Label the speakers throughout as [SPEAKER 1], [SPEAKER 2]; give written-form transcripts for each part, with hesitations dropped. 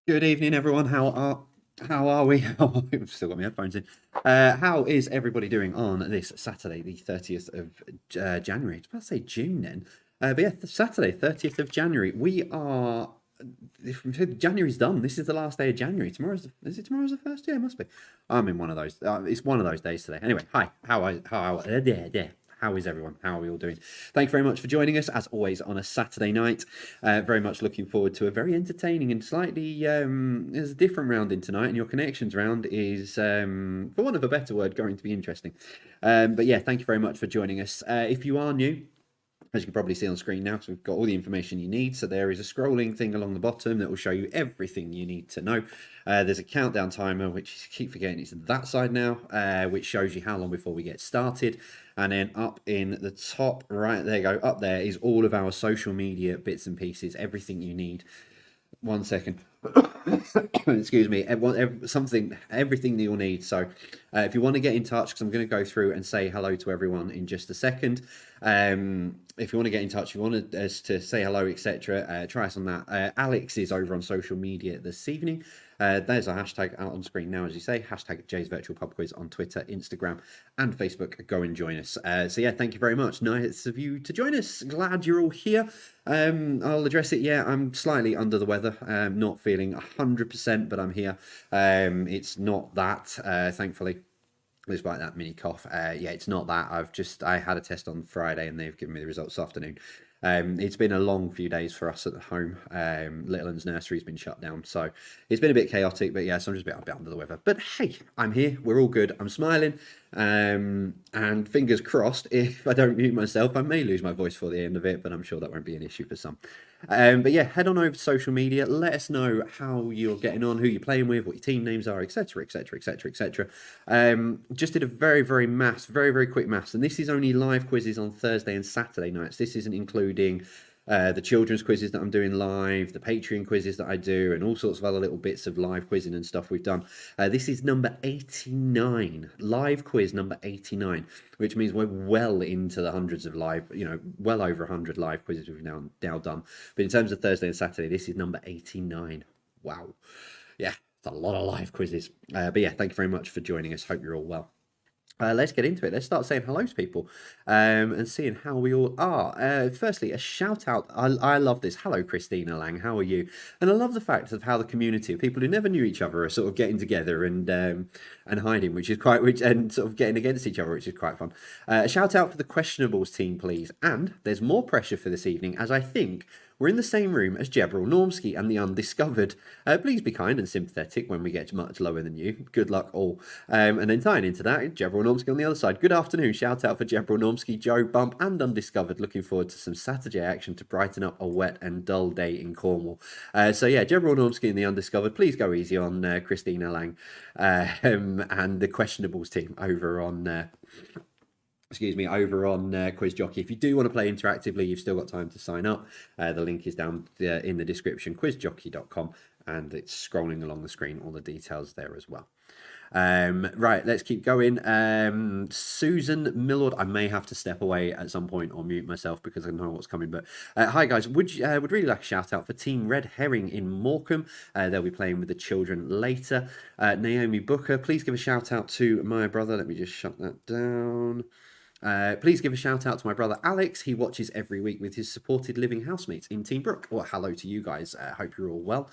[SPEAKER 1] Good evening, everyone. How are we? I've still got my headphones in. How is everybody doing on this Saturday, the 30th of January? I was about to say June then. But yeah, Saturday, 30th of January. We are. January's done. This is the last day of January. Is it tomorrow's the first? Yeah, it must be. I'm in one of those. It's one of those days today. Anyway, hi. How is everyone? How are we all doing? Thank you very much for joining us, as always, on a Saturday night. Very much looking forward to a very entertaining and slightly there's a different round in tonight, and your connections round is, for want of a better word, going to be interesting. But yeah, thank you very much for joining us. If you are new, as you can probably see on screen now, so we've got all the information you need. So there is a scrolling thing along the bottom that will show you everything you need to know. There's a countdown timer, which I keep forgetting it's that side now, which shows you how long before we get started. And then up in the top right, there you go, up there is all of our social media bits and pieces, everything you need. One second. Excuse me. Everything that you'll need. So, if you want to get in touch, because I'm going to go through and say hello to everyone in just a second. If you want to get in touch, if you want us to say hello, etc., try us on that. Alex is over on social media this evening. There's a hashtag out on screen now, as you say. Hashtag Jay's Virtual Pub Quiz on Twitter, Instagram, and Facebook. Go and join us. So yeah, thank you very much. Nice of you to join us. Glad you're all here. I'll address it. Yeah, I'm slightly under the weather. Not feeling 100%, but I'm here. It's not that, thankfully. Despite that mini cough, yeah, it's not that. I had a test on Friday, and they've given me the results this afternoon. It's been a long few days for us at home. Little Un's nursery's been shut down, so it's been a bit chaotic. But yeah, so I'm just a bit under the weather. But hey, I'm here. We're all good. I'm smiling. And fingers crossed, if I don't mute myself, I may lose my voice for the end of it, but I'm sure that won't be an issue for some. But yeah, head on over to social media. Let us know how you're getting on, who you're playing with, what your team names are, etc., etc., etc., etc. Just did a very, very quick maths, and this is only live quizzes on Thursday and Saturday nights. This isn't including the children's quizzes that I'm doing live, the Patreon quizzes that I do, and all sorts of other little bits of live quizzing and stuff we've done. This is number 89, live quiz number 89, which means we're well into the hundreds of live, well over 100 live quizzes we've now done. But in terms of Thursday and Saturday, this is number 89. Wow. Yeah, it's a lot of live quizzes. But yeah, thank you very much for joining us. Hope you're all well. Let's get into it. Let's start saying hello to people and seeing how we all are. Firstly, a shout out. I love this. Hello, Christina Lang. How are you? And I love the fact of how the community of people who never knew each other are sort of getting together and hiding, and sort of getting against each other, which is quite fun. A shout out for the Questionables team, please. And there's more pressure for this evening, as I think we're in the same room as Jebrel Normski and the Undiscovered. Please be kind and sympathetic when we get much lower than you. Good luck all. And then tying into that, Jebrel Normski on the other side. Good afternoon. Shout out for Jebrel Normski, Joe Bump, and Undiscovered. Looking forward to some Saturday action to brighten up a wet and dull day in Cornwall. So yeah, Jebrel Normski and the Undiscovered. Please go easy on Christina Lang and the Questionables team over on. Over on Quiz Jockey. If you do want to play interactively, you've still got time to sign up. The link is down in the description, quizjockey.com, and it's scrolling along the screen, all the details there as well. Right, let's keep going. Susan Millard, I may have to step away at some point or mute myself because I know what's coming. But hi guys, would really like a shout out for Team Red Herring in Morecambe. They'll be playing with the children later. Naomi Booker, please give a shout out to my brother. Let me just shut that down. Please give a shout out to my brother Alex. He watches every week with his supported living housemates in Team Brook. Well, hello to you guys. Hope you're all well.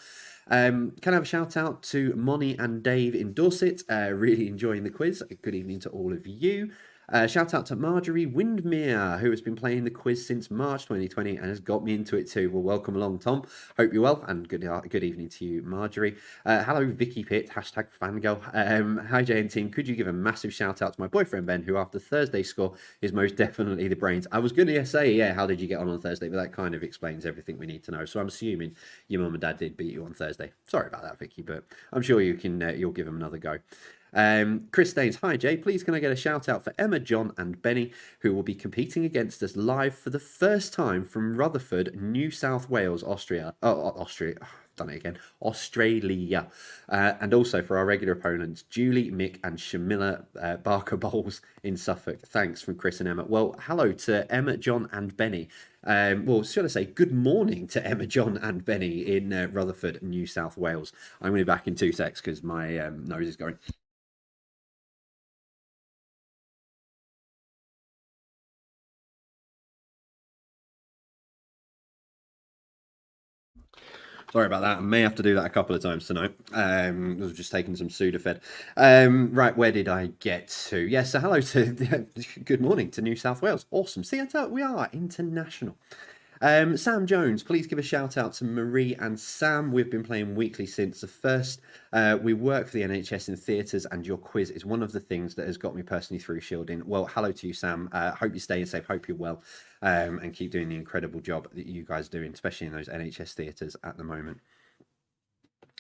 [SPEAKER 1] Can I have a shout out to Moni and Dave in Dorset? Really enjoying the quiz. Good evening to all of you. Shout out to Marjorie Windmere, who has been playing the quiz since March 2020 and has got me into it too. Well, welcome along, Tom. Hope you're well, and good evening to you, Marjorie. Hello, Vicky Pitt, hashtag fangirl. Hi, Jay and team. Could you give a massive shout out to my boyfriend, Ben, who after Thursday's score is most definitely the brains. I was going to say, yeah, how did you get on Thursday? But that kind of explains everything we need to know. So I'm assuming your mum and dad did beat you on Thursday. Sorry about that, Vicky, but I'm sure you'll give them another go. Chris Staines, hi Jay, please can I get a shout out for Emma, John and Benny, who will be competing against us live for the first time from Rutherford, New South Wales, Austria. Done it again. Australia. And also for our regular opponents, Julie, Mick and Shamila Barker Bowles in Suffolk. Thanks from Chris and Emma. Well, hello to Emma, John and Benny. Well, should I say good morning to Emma, John, and Benny in Rutherford, New South Wales. I'm going to be back in 2 secs because my nose is going. Sorry about that. I may have to do that a couple of times tonight. I was just taking some Sudafed. Right, where did I get to? Yes, so hello to good morning to New South Wales. Awesome. See, we are international. Sam Jones, please give a shout out to Marie and Sam. We've been playing weekly since the first. We work for the NHS in theatres, and your quiz is one of the things that has got me personally through shielding. Well, hello to you, Sam. Hope you're staying safe. Hope you're well, and keep doing the incredible job that you guys are doing, especially in those NHS theatres at the moment.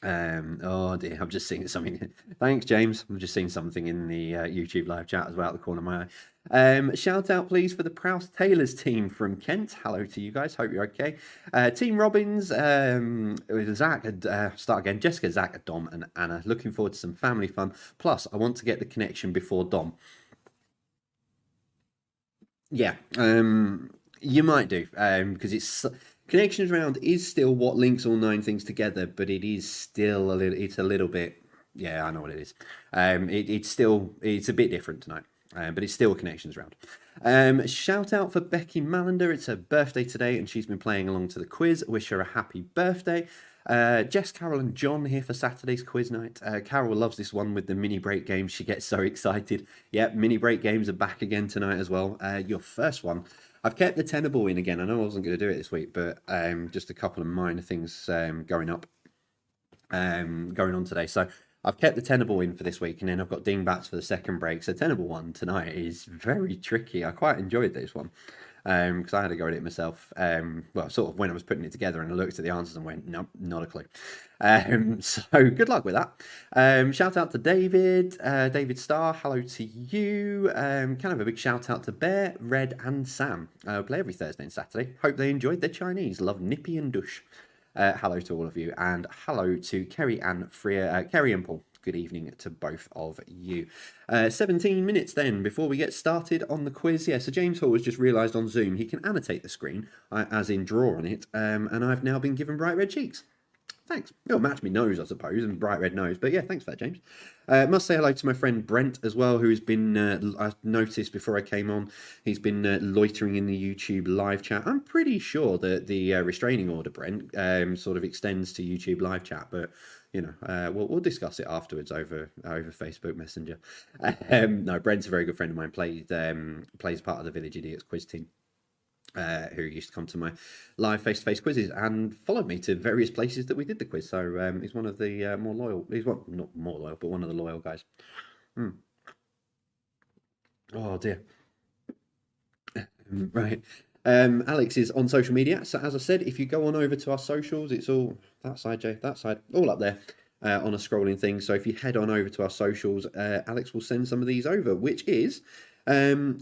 [SPEAKER 1] Oh dear, I'm just seeing something. Thanks, James. I'm just seeing something in the YouTube live chat as well at the corner of my eye. Shout out, please, for the Prowse Taylors team from Kent. Hello to you guys. Hope you're okay. Team Robbins, Zach, start again. Jessica, Zach, Dom, and Anna. Looking forward to some family fun. Plus, I want to get the connection before Dom. Yeah, you might do, because it's connections round is still what links all 9 things together, but it is still a little. It's a little bit. Yeah, I know what it is. It's a bit different tonight, but it's still connections round. Shout out for Becky Malander. It's her birthday today, and she's been playing along to the quiz. Wish her a happy birthday. Jess, Carol, and John here for Saturday's quiz night. Carol loves this one with the mini break games. She gets so excited. Yep, mini break games are back again tonight as well. Your first one. I've kept the Tenable in again. I know I wasn't going to do it this week, but just a couple of minor things going on today. So I've kept the Tenable in for this week, and then I've got Dingbats for the second break. So Tenable one tonight is very tricky. I quite enjoyed this one because I had to go at it myself. Well, sort of when I was putting it together, and I looked at the answers and went, nope, not a clue. So good luck with that. Shout out to David, David Starr. Hello to you. Kind of a big shout out to Bear, Red, and Sam. Play every Thursday and Saturday. Hope they enjoyed their Chinese. Love Nippy and Dush. Hello to all of you, and hello to Kerry and Freya, Kerry and Paul. Good evening to both of you. 17 minutes then before we get started on the quiz. Yeah, so James Hall has just realised on Zoom he can annotate the screen, as in draw on it, and I've now been given bright red cheeks. Thanks. It'll match me nose, I suppose, and bright red nose. But yeah, thanks for that, James. Must say hello to my friend Brent as well, who's been, I noticed before I came on, he's been loitering in the YouTube live chat. I'm pretty sure that the restraining order, Brent, sort of extends to YouTube live chat, but you know, we'll discuss it afterwards over Facebook Messenger. No, Brent's a very good friend of mine. Plays part of the Village Idiots quiz team. Who used to come to my live face-to-face quizzes and followed me to various places that we did the quiz. So he's one of the more loyal. He's not more loyal, but one of the loyal guys. Oh dear. Right. Alex is on social media. So as I said, if you go on over to our socials, it's all that side, Jay, that side, all up there on a scrolling thing. So if you head on over to our socials, Alex will send some of these over, which is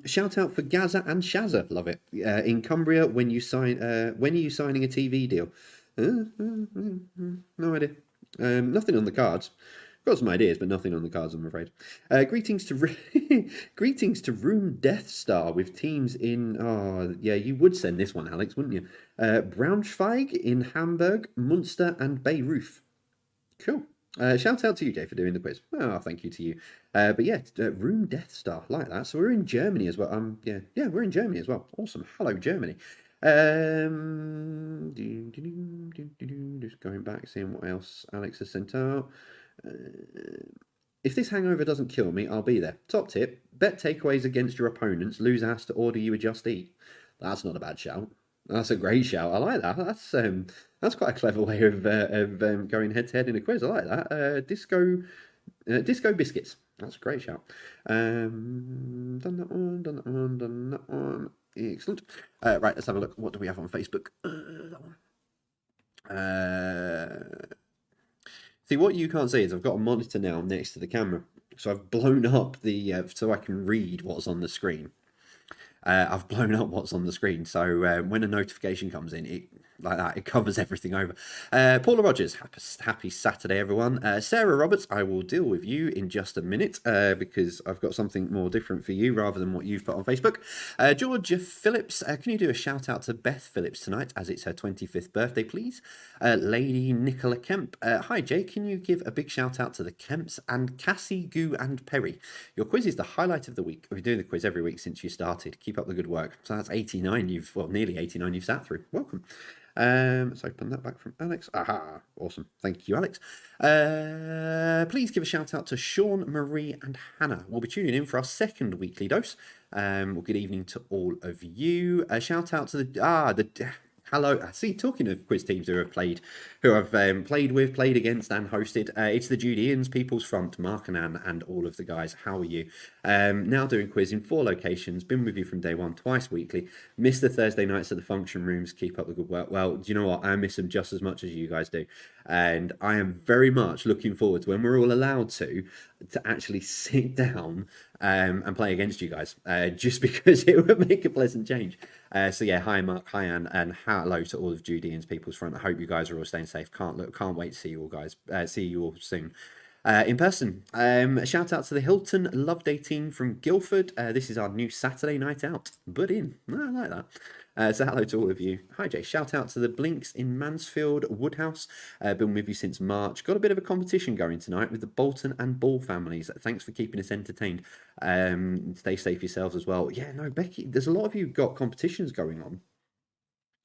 [SPEAKER 1] shout out for Gaza and Shazza. Love it. In Cumbria, when are you signing a TV deal? No idea. Nothing on the cards. Got some ideas, but nothing on the cards, I'm afraid. Greetings to Room Death Star with teams in. Oh, yeah, you would send this one, Alex, wouldn't you? Braunschweig in Hamburg, Munster, and Beirut. Cool. Shout out to you, Jay, for doing the quiz. Oh, thank you to you. But yeah, Room Death Star, like that. So we're in Germany as well. Yeah, we're in Germany as well. Awesome. Hello, Germany. Just going back, seeing what else Alex has sent out. If this hangover doesn't kill me, I'll be there. Top tip: bet takeaways against your opponents. Loser has to order you a Just Eat. That's not a bad shout. That's a great shout. I like that. That's quite a clever way of going head to head in a quiz. I like that. Disco biscuits. That's a great shout. Done that one. Excellent. Right, let's have a look. What do we have on Facebook? That one. See, what you can't see is I've got a monitor now next to the camera, so I've blown up the so I can read what's on the screen. I've blown up what's on the screen, so when a notification comes in, like that. It covers everything over. Paula Rogers, happy Saturday, everyone. Sarah Roberts, I will deal with you in just a minute because I've got something more different for you rather than what you've put on Facebook. Georgia Phillips, can you do a shout out to Beth Phillips tonight as it's her 25th birthday, please? Lady Nicola Kemp, hi Jay, can you give a big shout out to the Kemps and Cassie, Goo and Perry? Your quiz is the highlight of the week. We've been doing the quiz every week since you started. Keep up the good work. So that's 89 nearly 89 you've sat through. Welcome. Let's open that back from Alex. Aha, awesome. Thank you, Alex. Please give a shout out to Sean, Marie, and Hannah. We'll be tuning in for our second weekly dose. Well, good evening to all of you. A shout out to the hello. See, talking of quiz teams who I've played with, played against, and hosted, it's the Judeans, People's Front, Mark and Anne, and all of the guys. How are you? Now doing quiz in 4 locations, been with you from day one, twice weekly. Miss the Thursday nights at the function rooms, keep up the good work. Well, do you know what? I miss them just as much as you guys do. And I am very much looking forward to when we're all allowed to actually sit down and play against you guys, just because it would make a pleasant change. So yeah, hi Mark, hi Anne, and hello to all of Judean's People's Front. I hope you guys are all staying safe. Can't wait to see you all guys. See you all soon. In person. A shout out to the Hilton Loveday team from Guildford. This is our new Saturday night out. Butt in. I like that. So hello to all of you. Hi Jay. Shout out to the Blinks in Mansfield Woodhouse. Been with you since March. Got a bit of a competition going tonight with the Bolton and Ball families. Thanks for keeping us entertained. Stay safe yourselves as well. Yeah, no, Becky, there's a lot of you got competitions going on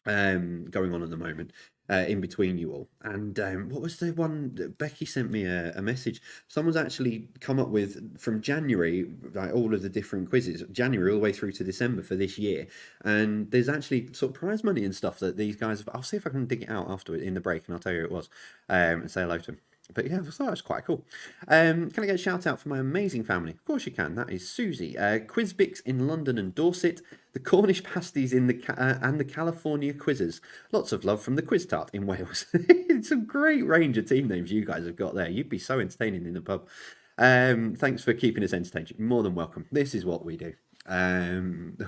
[SPEAKER 1] at the moment. In between you all, and what was the one that Becky sent me a message? Someone's actually come up with from January, like all of the different quizzes, January all the way through to December for this year, and there's actually sort of prize money and stuff that these guys have. I'll see if I can dig it out afterward in the break, and I'll tell you who it was, and say hello to them. But yeah, I thought it was quite cool. Can I get a shout out for my amazing family? Of course you can. That is Susie, Quizbix in London and Dorset, the Cornish pasties in and the California quizzers. Lots of love from the Quiz Tart in Wales. It's a great range of team names you guys have got there. You'd be so entertaining in the pub. Thanks for keeping us entertained. You're more than welcome. This is what we do. Linda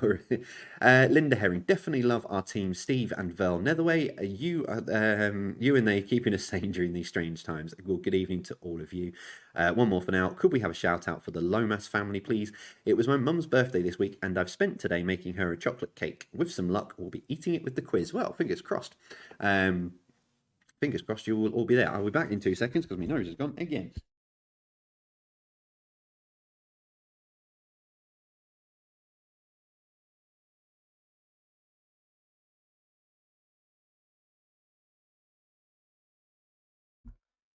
[SPEAKER 1] Herring, definitely love our team, Steve and Vel Netherway. You and they keeping us sane during these strange times. Well, good evening to all of you. One more for now. Could we have a shout out for the Lomas family, please? It was my mum's birthday this week, and I've spent today making her a chocolate cake. With some luck, we'll be eating it with the quiz. Well, fingers crossed. Fingers crossed you will all be there. I'll be back in 2 seconds because my nose has gone again.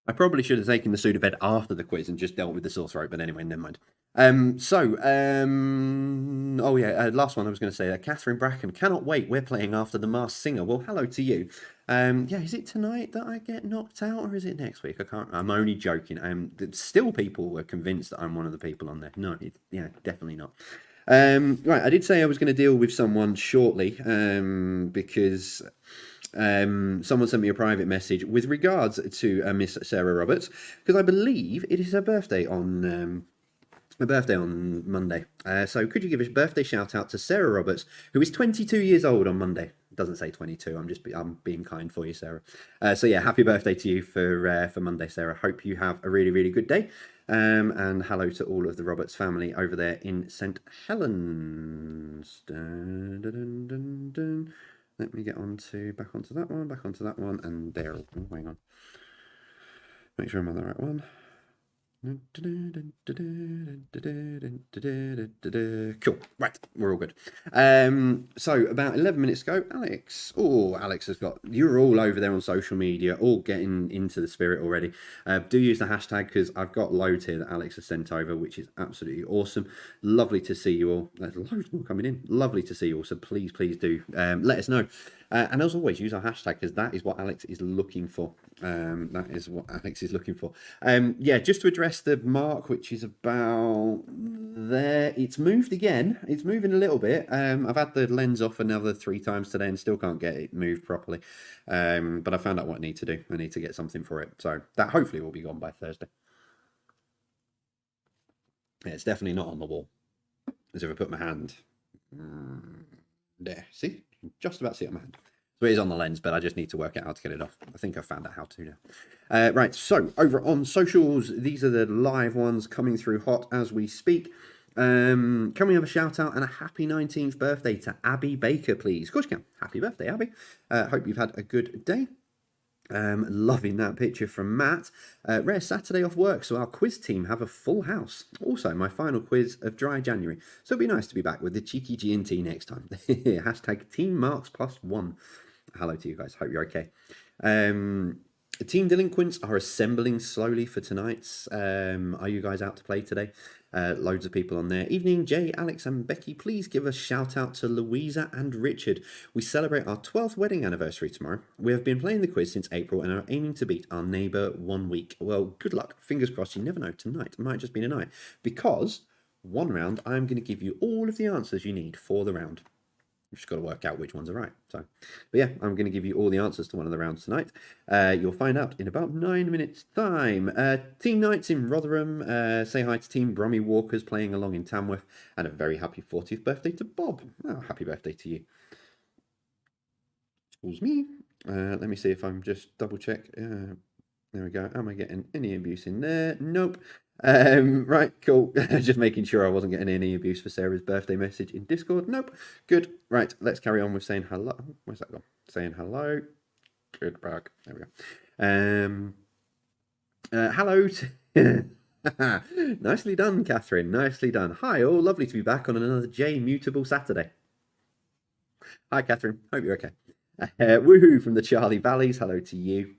[SPEAKER 1] I probably should have taken the Sudafed after the quiz and just dealt with the sore throat, but anyway, never mind. Last one I was going to say, Catherine Bracken, cannot wait, we're playing after The Masked Singer. Well, hello to you. Is it tonight that I get knocked out, or is it next week? I'm only joking. Still people are convinced that I'm one of the people on there. No, definitely not. Right, I did say I was going to deal with someone shortly, because someone sent me a private message with regards to Miss Sarah Roberts, because I believe it is her birthday on Monday. So could you give a birthday shout out to Sarah Roberts, who is 22 years old on Monday? It doesn't say 22. I'm being kind for you, Sarah. So yeah, happy birthday to you for Monday, Sarah. Hope you have a really, really good day. And hello to all of the Roberts family over there in St. Helens. Dun, dun, dun, dun, dun. Let me get back onto that one, and there. Oh, hang on. Make sure I'm on the right one. Cool. Right, we're all good. So about 11 minutes ago, Alex has got, you're all over there on social media, all getting into the spirit already. Do use the hashtag, because I've got loads here that Alex has sent over, which is absolutely awesome. Lovely to see you all. There's loads more coming in. Lovely to see you all. So please do let us know. And as always, use our hashtag, because that is what Alex is looking for. Just to address the mark, which is about there. It's moved again. It's moving a little bit. I've had the lens off another 3 times today and still can't get it moved properly. But I found out what I need to do. I need to get something for it. So that hopefully will be gone by Thursday. Yeah, it's definitely not on the wall. As if I put my hand there. See? Just about see it on my hand. So it is on the lens, but I just need to work out how to get it off. I think I found out how to now. Right, so over on socials, these are the live ones coming through hot as we speak. Can we have a shout out and a happy 19th birthday to Abby Baker, please? Of course you can. Happy birthday, Abby. Hope you've had a good day. Loving that picture from Matt. Rare Saturday off work, so our quiz team have a full house. Also, my final quiz of dry January. So it'll be nice to be back with the cheeky G&T next time. Hashtag Team Marks +1. Hello to you guys. Hope you're okay. Team Delinquents are assembling slowly for tonight's. Are you guys out to play today? Loads of people on there. Evening, Jay, Alex, and Becky. Please give a shout out to Louisa and Richard. We celebrate our 12th wedding anniversary tomorrow. We have been playing the quiz since April and are aiming to beat our neighbour 1 week. Well, good luck. Fingers crossed. You never know. Tonight might just be tonight. Because one round, I'm going to give you all of the answers you need for the round. You've just got to work out which ones are right. So, but yeah, I'm going to give you all the answers to one of the rounds tonight. You'll find out in about 9 minutes' time. Team Knights in Rotherham. Say hi to Team Brummy Walkers playing along in Tamworth. And a very happy 40th birthday to Bob. Oh, happy birthday to you. Excuse me. Let me see if I'm just double check. There we go. Am I getting any abuse in there? Nope. Right, cool. Just making sure I wasn't getting any abuse for Sarah's birthday message in Discord. Nope. Good. Right, let's carry on with saying hello. Where's that gone? Saying hello. Good back. There we go. Hello. Nicely done, Catherine. Nicely done. Hi, all. Lovely to be back on another J Mutable Saturday. Hi, Catherine. Hope you're okay. Woohoo from the Charlie Valleys. Hello to you.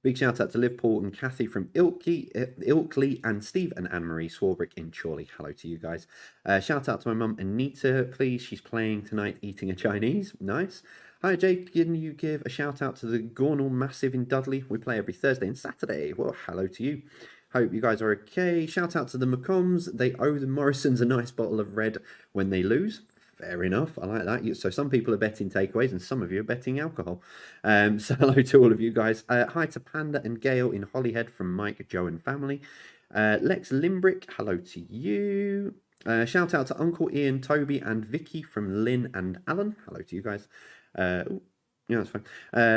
[SPEAKER 1] Big shout out to Liverpool and Kathy from Ilkley and Steve and Anne-Marie Swarbrick in Chorley. Hello to you guys. Shout out to my mum Anita, please. She's playing tonight, eating a Chinese. Nice. Hi, Jake. Can you give a shout out to the Gornal Massive in Dudley? We play every Thursday and Saturday. Well, hello to you. Hope you guys are okay. Shout out to the McCombs. They owe the Morrisons a nice bottle of red when they lose. Fair enough. I like that. So some people are betting takeaways and some of you are betting alcohol. So hello to all of you guys. Hi to Panda and Gail in Holyhead from Mike, Joe and family. Lex Limbrick, hello to you. Shout out to Uncle Ian, Toby and Vicky from Lynn and Alan. Hello to you guys. Yeah, that's fine.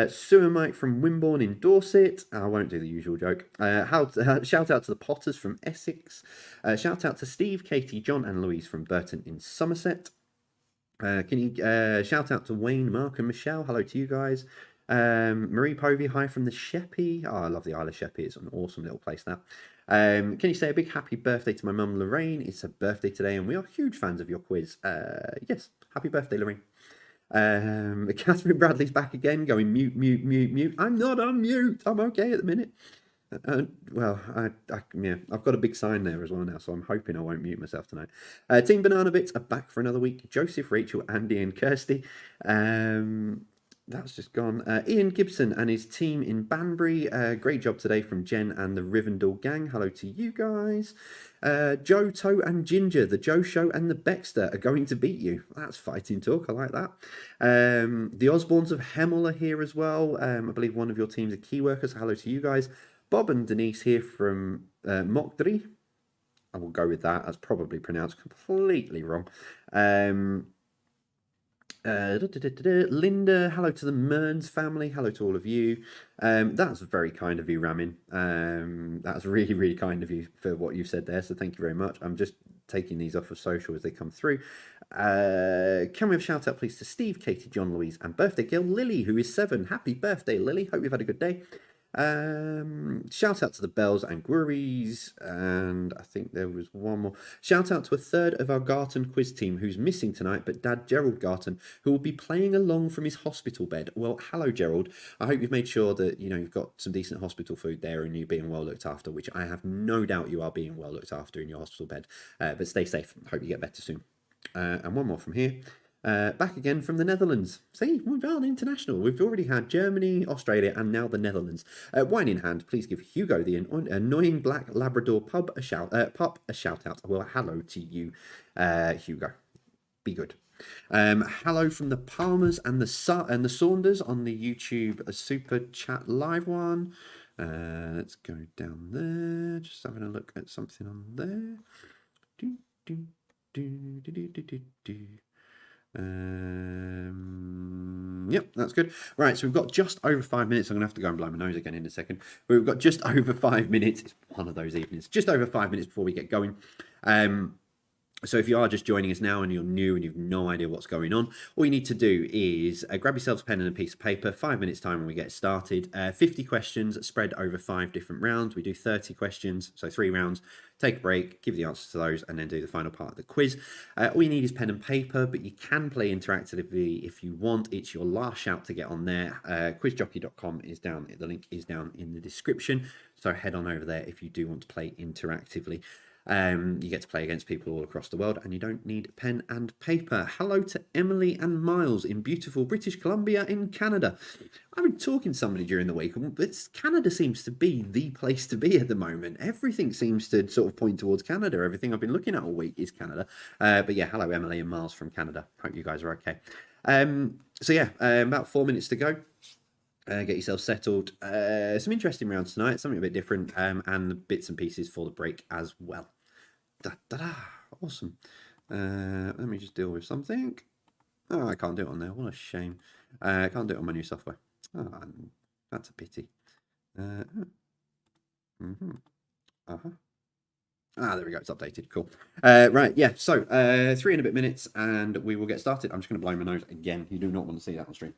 [SPEAKER 1] Sewer Mike from Wimborne in Dorset. I won't do the usual joke. Shout out to the Potters from Essex. Shout out to Steve, Katie, John and Louise from Burton in Somerset. Can you shout out to Wayne, Mark, and Michelle? Hello to you guys. Marie Povey, hi from the Sheppey. Oh, I love the Isle of Sheppey. It's an awesome little place, that. Can you say a big happy birthday to my mum, Lorraine? It's her birthday today, and we are huge fans of your quiz. Yes, happy birthday, Lorraine. Catherine Bradley's back again, going mute, mute, mute, mute. I'm not on mute. I'm okay at the minute. Well, yeah, I've got a big sign there as well now, so I'm hoping I won't mute myself tonight. Team Banana Bits are back for another week. Joseph, Rachel, Andy, and Kirsty. That's just gone. Ian Gibson and his team in Banbury. Great job today from Jen and the Rivendell gang. Hello to you guys. Joe, Toe, and Ginger, the Joe Show and the Bexter are going to beat you. That's fighting talk. I like that. The Osborns of Hemel are here as well. I believe one of your teams are key workers. Hello to you guys. Bob and Denise here from Mockdry. I will go with that. That's probably pronounced completely wrong. Linda, hello to the Mearns family. Hello to all of you. That's very kind of you, Ramin. That's really, really kind of you for what you said there. So thank you very much. I'm just taking these off of social as they come through. Can we have a shout out, please, to Steve, Katie, John, Louise, and birthday girl Lily, who is 7. Happy birthday, Lily. Hope you've had a good day. Shout out to the Bells and Guries, and I think there was one more. Shout out to a third of our Garton quiz team who's missing tonight, but Dad Gerald Garton, who will be playing along from his hospital bed. Well, hello Gerald. I hope you've made sure that you've got some decent hospital food there and you're being well looked after, which I have no doubt you are being well looked after in your hospital bed. But stay safe. Hope you get better soon. And one more from here. Back again from the Netherlands. See, we've gone international. We've already had Germany, Australia, and now the Netherlands. Wine in hand, please give Hugo, the annoying black Labrador pup, a shout out. Well, hello to you, Hugo. Be good. Hello from the Palmers and the Saunders on the YouTube Super Chat Live one. Let's go down there. Just having a look at something on there. Yep, that's good. Right, so we've got just over 5 minutes. I'm going to have to go and blow my nose again in a second. But we've got just over 5 minutes. It's one of those evenings. Just over 5 minutes before we get going. So if you are just joining us now and you're new and you've no idea what's going on, all you need to do is grab yourselves a pen and a piece of paper, 5 minutes time when we get started, 50 questions spread over 5 different rounds. We do 30 questions, so 3 rounds, take a break, give the answers to those, and then do the final part of the quiz. All you need is pen and paper, but you can play interactively if you want. It's your last shout to get on there. Quizjockey.com is down, the link is down in the description, so head on over there if you do want to play interactively. You get to play against people all across the world and you don't need pen and paper. Hello to Emily and Miles in beautiful British Columbia in Canada. I've been talking to somebody during the week, but Canada seems to be the place to be at the moment. Everything seems to sort of point towards Canada. Everything I've been looking at all week is Canada. But yeah, hello Emily and Miles from Canada. Hope you guys are okay. So yeah, about 4 minutes to go. Get yourself settled. Some interesting rounds tonight, something a bit different, and bits and pieces for the break as well. Awesome. Let me just deal with something. Oh, I can't do it on there. What a shame. I can't do it on my new software. Oh, that's a pity. There we go. It's updated. Cool. Right. Yeah. So 3 and a bit minutes, and we will get started. I'm just going to blow my nose again. You do not want to see that on stream.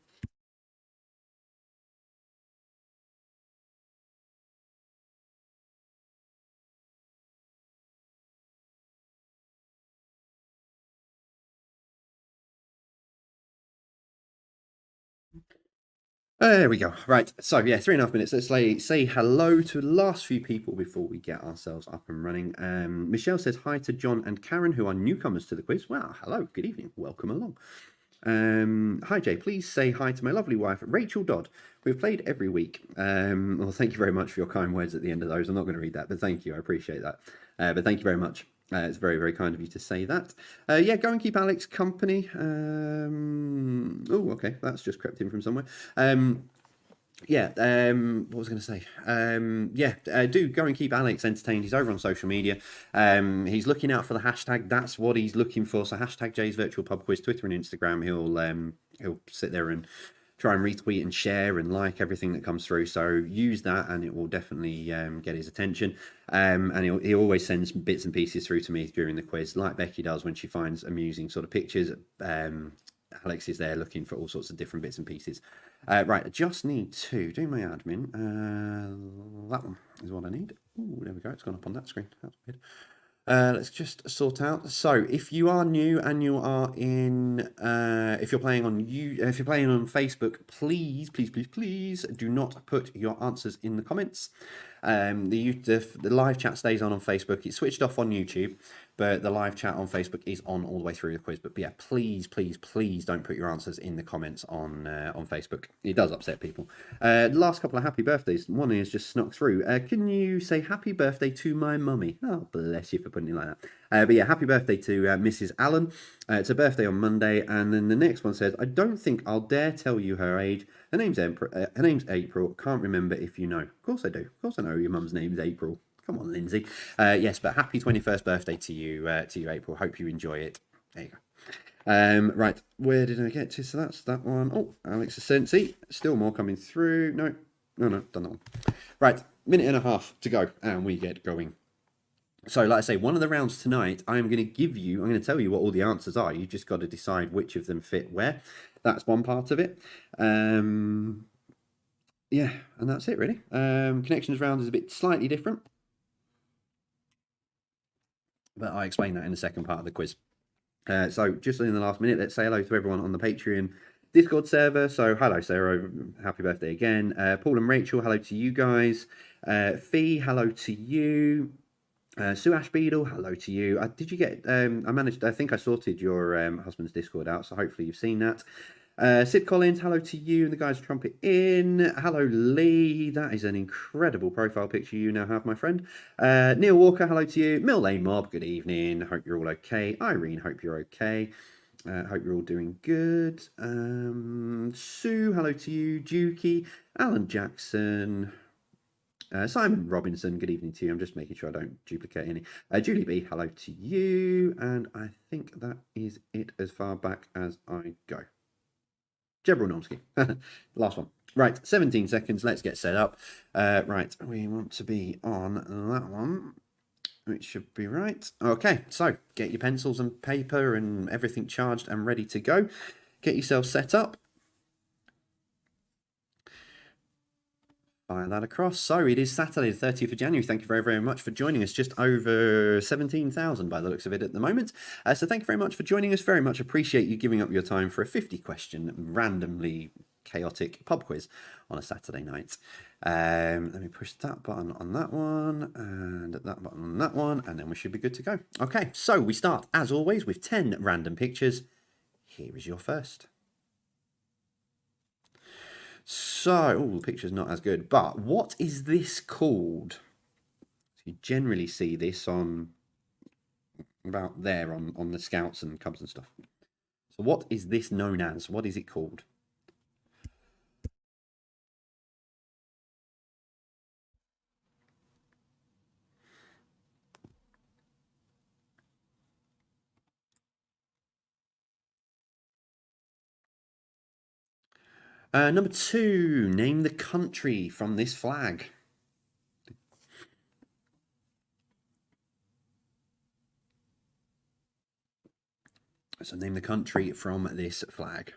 [SPEAKER 1] There we go. Right. So yeah, 3.5 minutes. Let's say hello to the last few people before we get ourselves up and running. Michelle says hi to John and Karen, who are newcomers to the quiz. Wow. Hello. Good evening. Welcome along. Hi Jay, please say hi to my lovely wife, Rachel Dodd. We've played every week. Well, thank you very much for your kind words at the end of those. I'm not going to read that, but thank you. I appreciate that. But thank you very much. It's very, very kind of you to say that. Yeah, go and keep Alex company. Oh, okay. That's just crept in from somewhere. Yeah, what was I going to say? Yeah, do go and keep Alex entertained. He's over on social media. He's looking out for the hashtag. That's what he's looking for. So hashtag Jay's Virtual Pub Quiz, Twitter and Instagram. He'll sit there and try and retweet and share and like everything that comes through. So use that, and it will definitely get his attention. And he always sends bits and pieces through to me during the quiz, like Becky does when she finds amusing sort of pictures. Alex is there looking for all sorts of different bits and pieces. Right, I just need to do my admin. That one is what I need. Ooh, there we go. It's gone up on that screen. That's weird. Let's just sort out. So, if you are new and you are in, if you're playing on Facebook, please do not put your answers in the comments. The live chat stays on Facebook. It's switched off on YouTube, but the live chat on Facebook is on all the way through the quiz. But yeah, please don't put your answers in the comments on Facebook. It does upset people. The last couple of happy birthdays. One is just snuck through. Can you say happy birthday to my mummy? Oh, bless you for putting it like that. But yeah, happy birthday to Mrs. Allen. It's her birthday on Monday, and then the next one says, I don't think I'll dare tell you her age. Her name's April. Can't remember if you know. Of course I do. Of course I know your mum's name's April. Come on, Lindsay. Yes, but happy 21st birthday to you, April. Hope you enjoy it. There you go. Right, where did I get to? So that's that one. Oh, Alex Asensi. Still more coming through. No, done that one. Right, minute and a half to go, and we get going. So, like I say, one of the rounds tonight, I'm going to tell you what all the answers are. You just got to decide which of them fit where. That's one part of it. Yeah, and that's it, really. Connections round is a bit slightly different, but I'll explain that in the second part of the quiz. So, just in the last minute, let's say hello to everyone on the Patreon Discord server. So, hello, Sarah. Happy birthday again. Paul and Rachel, hello to you guys. Fee, hello to you. Sue Ash Beadle, hello to you. Did you get? I think I sorted your husband's Discord out, so hopefully you've seen that. Sid Collins, hello to you and the guys trumpet in. Hello, Lee. That is an incredible profile picture you now have, my friend. Neil Walker, hello to you. Mill Lane Mob, good evening. Hope you're all okay. Irene, hope you're okay. Hope you're all doing good. Sue, hello to you. Dukey, Alan Jackson. Simon Robinson, good evening to you. I'm just making sure I don't duplicate any. Julie B, hello to you. And I think that is it as far back as I go. Jebrel Normski, last one. Right, 17 seconds. Let's get set up. Right, we want to be on that one, which should be right. Okay, so get your pencils and paper and everything charged and ready to go. Get yourself set up. Fire that across. So it is Saturday, the 30th of January. Thank you very, very much for joining us. Just over 17,000 by the looks of it at the moment. So thank you very much for joining us. Very much appreciate you giving up your time for a 50-question, randomly chaotic pub quiz on a Saturday night. Let me push that button on that one and that button on that one, and then we should be good to go. Okay, so we start, as always, with 10 random pictures. Here is your first. So, oh, the picture's not as good, but what is this called? So you generally see this on about there on the Scouts and Cubs and stuff. So what is this known as? What is it called? Number 2, name the country from this flag. So name the country from this flag.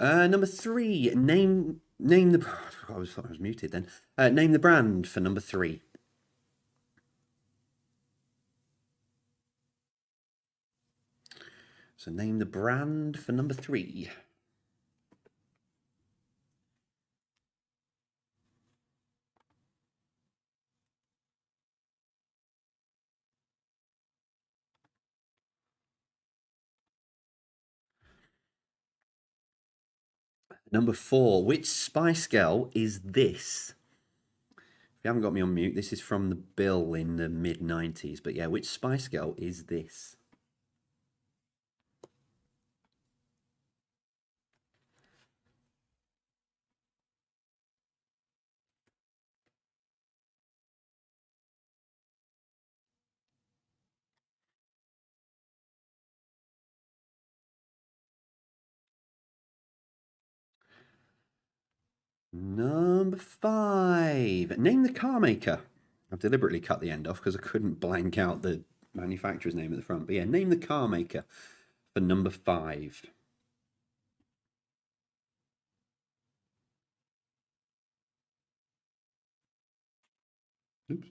[SPEAKER 1] Number 3, name the. I thought I was muted then. Name the brand for number 3. So name the brand for number 3. Number 4, which Spice Girl is this? If you haven't got me on mute, this is from the Bill in the mid-90s. But yeah, which Spice Girl is this? Number 5. Name the car maker. I've deliberately cut the end off because I couldn't blank out the manufacturer's name at the front. But yeah, name the car maker for number 5. Oops.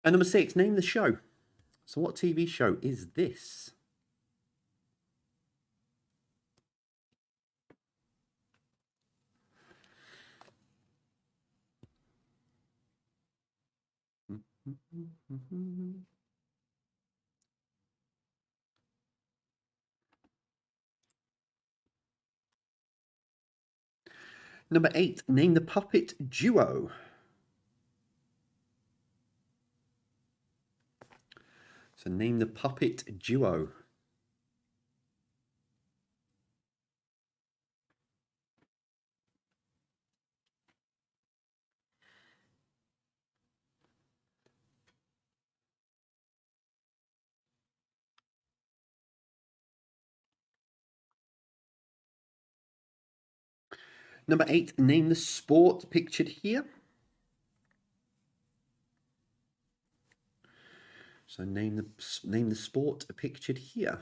[SPEAKER 1] And number 6, name the show. So what TV show is this? Number 8, name the puppet duo. So name the puppet duo. Number 8, name the sport pictured here. So name the sport pictured here.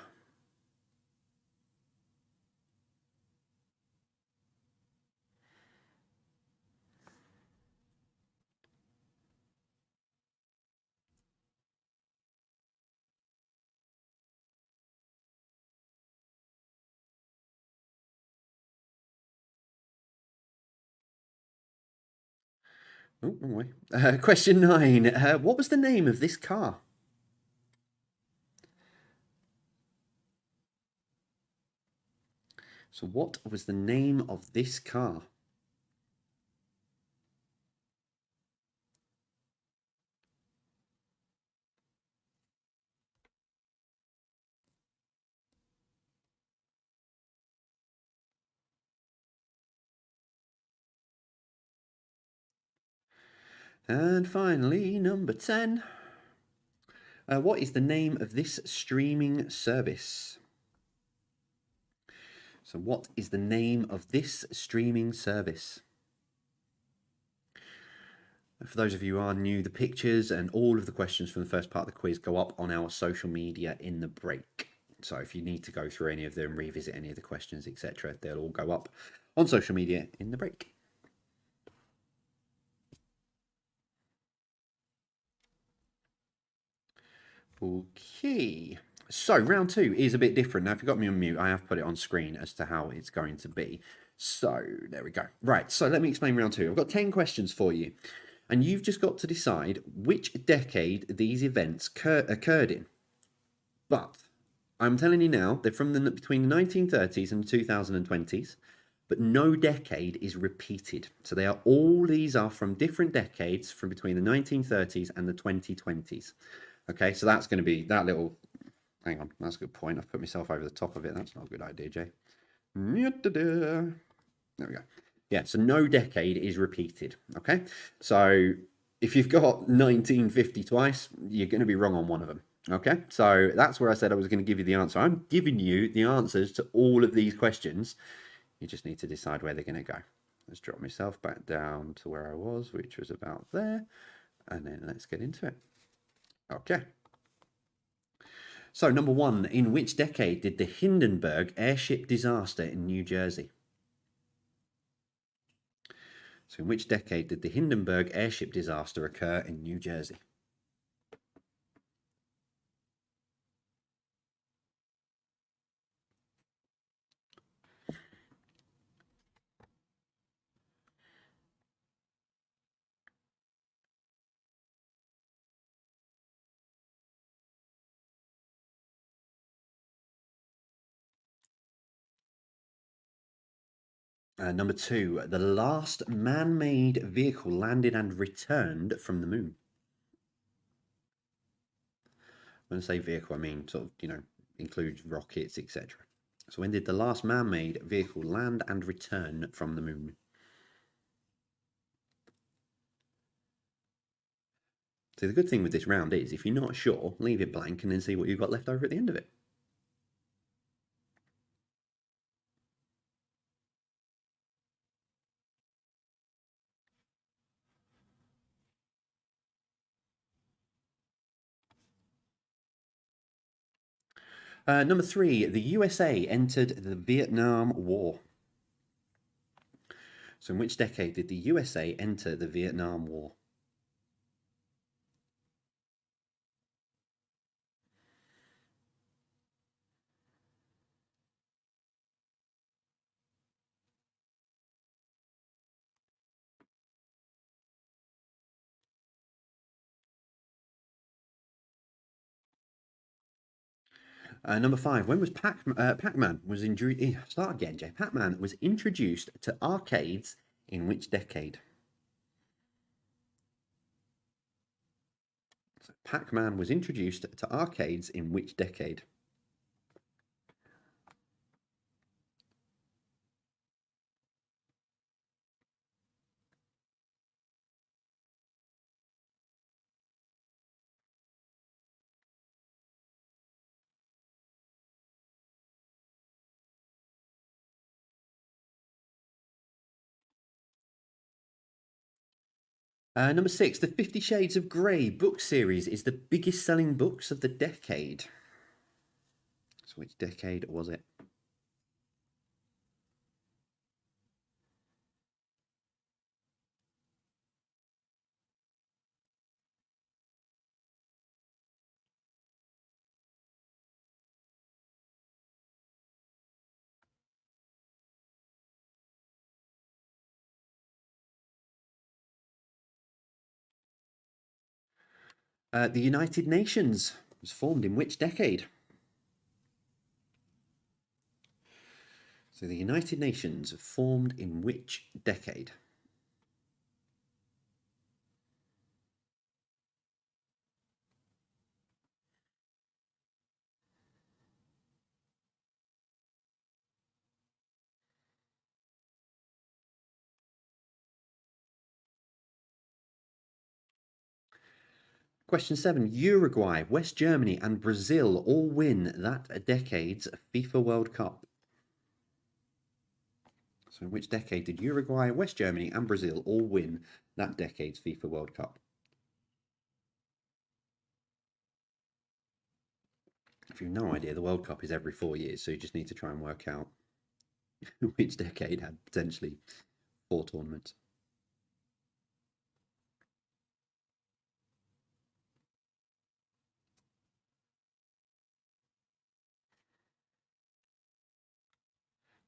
[SPEAKER 1] Oh, wrong way. Question 9. What was the name of this car? So, what was the name of this car? And finally, number 10. What is the name of this streaming service? So, what is the name of this streaming service? For those of you who are new, the pictures and all of the questions from the first part of the quiz go up on our social media in the break. So if you need to go through any of them, revisit any of the questions, etc., they'll all go up on social media in the break. Okay. So round 2 is a bit different. Now, if you've got me on mute, I have put it on screen as to how it's going to be. So there we go. Right, so let me explain round 2. I've got 10 questions for you. And you've just got to decide which decade these events occurred in. But I'm telling you now, they're from between the 1930s and 2020s, but no decade is repeated. So these are from different decades from between the 1930s and the 2020s. Okay, so that's going to be that little. Hang on, that's a good point. I've put myself over the top of it. That's not a good idea, Jay. There we go. Yeah, so no decade is repeated. Okay, so if you've got 1950 twice, you're going to be wrong on one of them. Okay, so that's where I said I was going to give you the answer. I'm giving you the answers to all of these questions. You just need to decide where they're going to go. Let's drop myself back down to where I was, which was about there. And then let's get into it. Okay. So, number 1, in which decade did the Hindenburg airship disaster in New Jersey? So, in which decade did the Hindenburg airship disaster occur in New Jersey? Number 2, the last man-made vehicle landed and returned from the moon. When I say vehicle, I mean sort of, includes rockets, etc. So when did the last man-made vehicle land and return from the moon? So the good thing with this round is, if you're not sure, leave it blank and then see what you've got left over at the end of it. Number 3, the USA entered the Vietnam War. So in which decade did the USA enter the Vietnam War? Number 5, when was Pac-Man was introduced? Start again, Jay. Pac-Man was introduced to arcades in which decade? So Pac-Man was introduced to arcades in which decade? Number 6, the 50 Shades of Grey book series is the biggest selling books of the decade. So which decade was it? The United Nations was formed in which decade? So the United Nations formed in which decade? Question 7. Uruguay, West Germany, and Brazil all win that decade's FIFA World Cup. So, in which decade did Uruguay, West Germany, and Brazil all win that decade's FIFA World Cup? If you've no idea, the World Cup is every 4 years, so you just need to try and work out which decade had potentially 4 tournaments.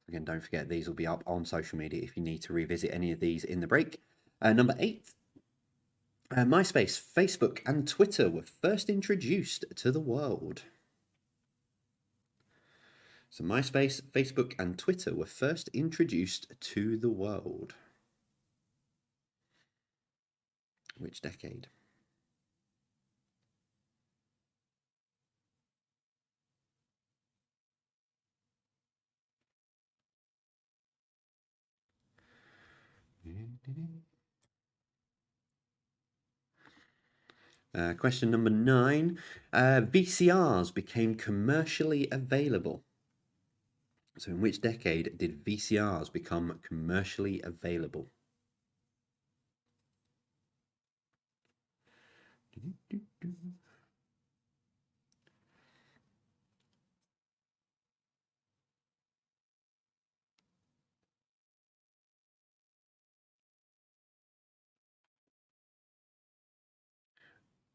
[SPEAKER 1] Again, don't forget these will be up on social media if you need to revisit any of these in the break. Number 8. MySpace, Facebook, and Twitter were first introduced to the world. So MySpace, Facebook, and Twitter were first introduced to the world. Which decade? Question number 9. VCRs became commercially available. So in which decade did VCRs become commercially available?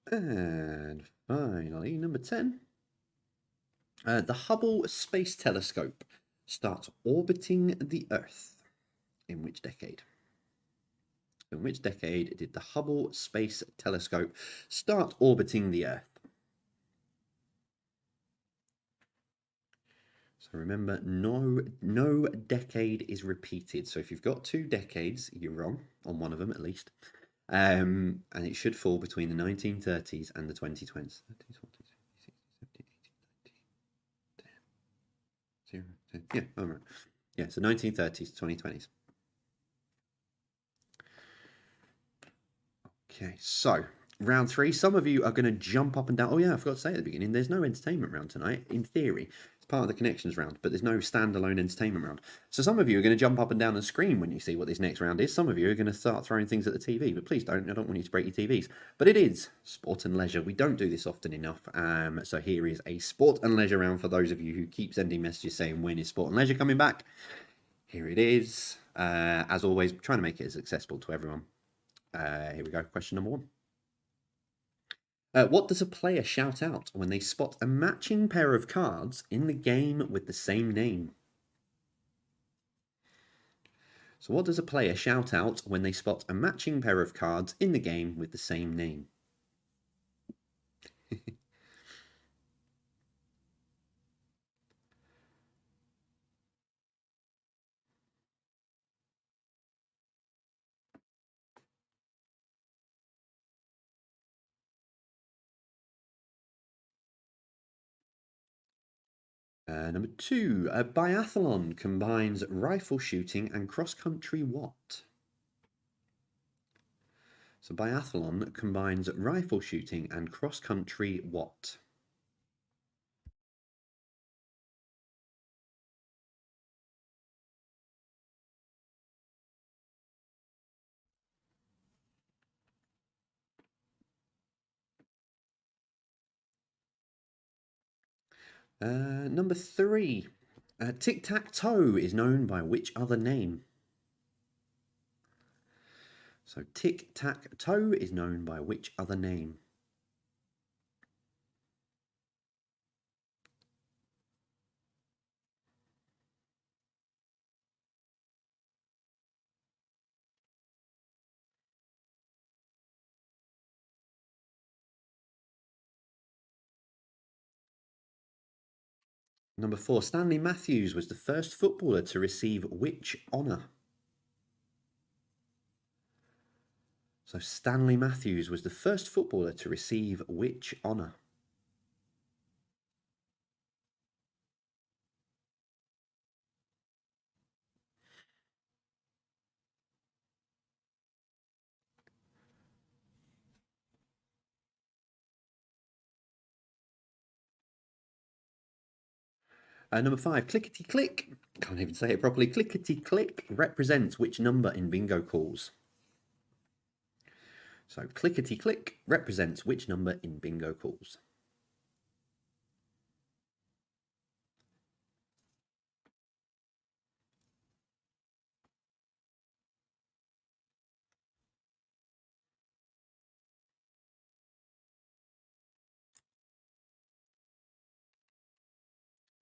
[SPEAKER 1] And finally, number 10. The Hubble Space Telescope starts orbiting the Earth. In which decade? In which decade did the Hubble Space Telescope start orbiting the Earth? So remember, no decade is repeated. So if you've got 2 decades, you're wrong on one of them at least. And it should fall between the 1930s and the 2020s. 10. Yeah, all right. Yeah, so 1930s, 2020s. Okay, so round 3. Some of you are going to jump up and down. Oh yeah, I forgot to say at the beginning, there's no entertainment round tonight. In theory, it's part of the connections round, but there's no standalone entertainment round. So some of you are going to jump up and down and scream when you see what this next round is. Some of you are going to start throwing things at the TV, but please don't. I don't want you to break your TVs. But it is sport and leisure. We don't do this often enough. So here is a sport and leisure round for those of you who keep sending messages saying, when is sport and leisure coming back? Here it is. As always, trying to make it as accessible to everyone. Here we go. Question number 1. What does a player shout out when they spot a matching pair of cards in the game with the same name? So what does a player shout out when they spot a matching pair of cards in the game with the same name? Number 2, a biathlon combines rifle shooting and cross-country what? So biathlon combines rifle shooting and cross-country what? Number 3, tic-tac-toe is known by which other name? So tic-tac-toe is known by which other name? Number 4, Stanley Matthews was the first footballer to receive which honour? So Stanley Matthews was the first footballer to receive which honour? Number 5, clickety click. Can't even say it properly. Clickety click represents which number in bingo calls? So clickety click represents which number in bingo calls?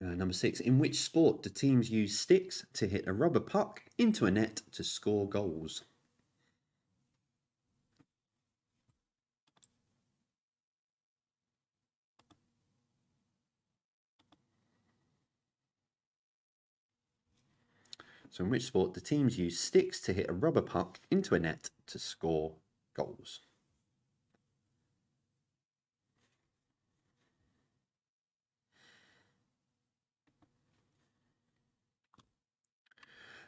[SPEAKER 1] Number 6, in which sport do teams use sticks to hit a rubber puck into a net to score goals? So in which sport do teams use sticks to hit a rubber puck into a net to score goals?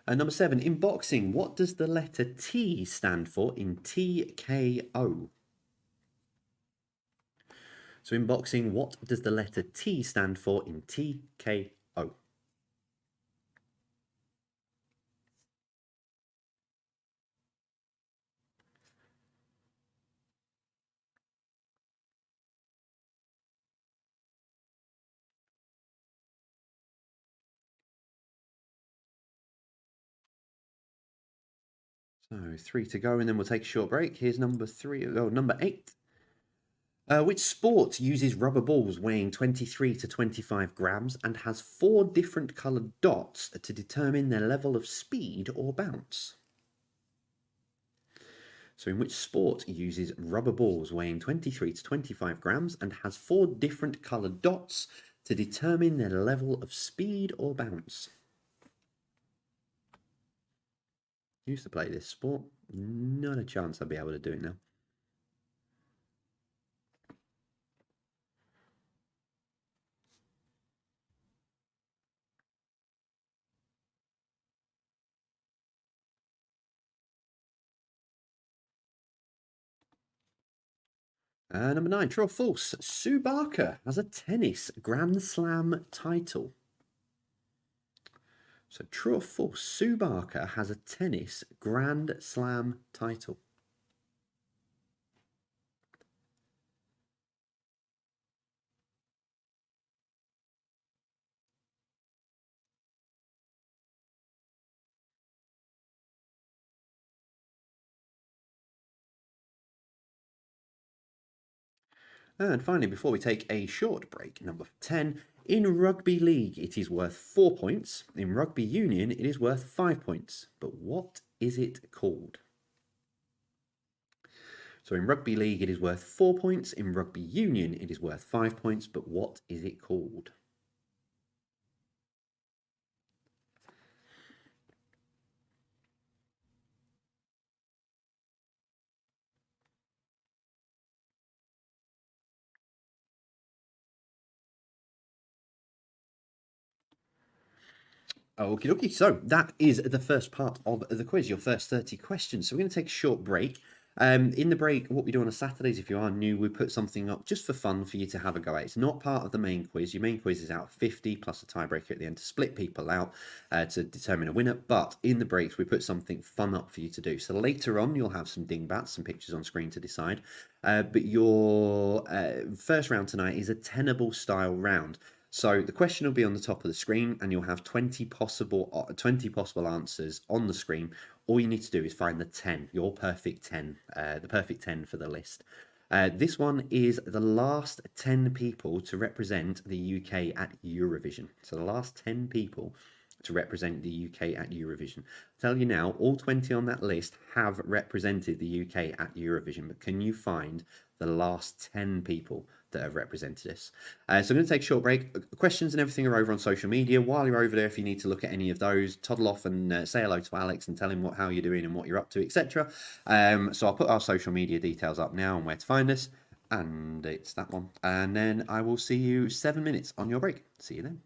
[SPEAKER 1] Number 7, in boxing, what does the letter T stand for in TKO? So in boxing, what does the letter T stand for in TKO? So 3 to go, and then we'll take a short break. Here's number 8. Which sport uses rubber balls weighing 23 to 25 grams and has 4 different coloured dots to determine their level of speed or bounce? So in which sport uses rubber balls weighing 23 to 25 grams and has 4 different coloured dots to determine their level of speed or bounce? Used to play this sport. Not a chance I'd be able to do it now. Number 9, true or false? Sue Barker has a tennis Grand Slam title. So true or false? Sue Barker has a tennis Grand Slam title. And finally, before we take a short break, number 10, in rugby league it is worth 4 points. In rugby union it is worth 5 points. But what is it called? So in rugby league it is worth 4 points. In rugby union it is worth 5 points. But what is it called? Okie dokie. So that is the first part of the quiz, your first 30 questions. So we're going to take a short break. In the break, what we do on a Saturdays, if you are new, we put something up just for fun for you to have a go at. It's not part of the main quiz. Your main quiz is out of 50 plus a tiebreaker at the end to split people out to determine a winner. But in the breaks, we put something fun up for you to do. So later on, you'll have some dingbats, some pictures on screen to decide. But your first round tonight is a tenable style round. So the question will be on the top of the screen, and you'll have 20 possible answers on the screen. All you need to do is find the 10, your perfect 10, the perfect 10 for the list. This one is the last 10 people to represent the UK at Eurovision. So the last 10 people to represent the UK at Eurovision. I'll tell you now, all 20 on that list have represented the UK at Eurovision, but can you find the last 10 people that have represented us? So I'm going to take a short break. Questions and everything are over on social media. While you're over there, if you need to look at any of those, toddle off and say hello to Alex and tell him how you're doing and what you're up to, etc. So I'll put our social media details up now and where to find us, and it's that one. And then I will see you 7 minutes on your break. See you then.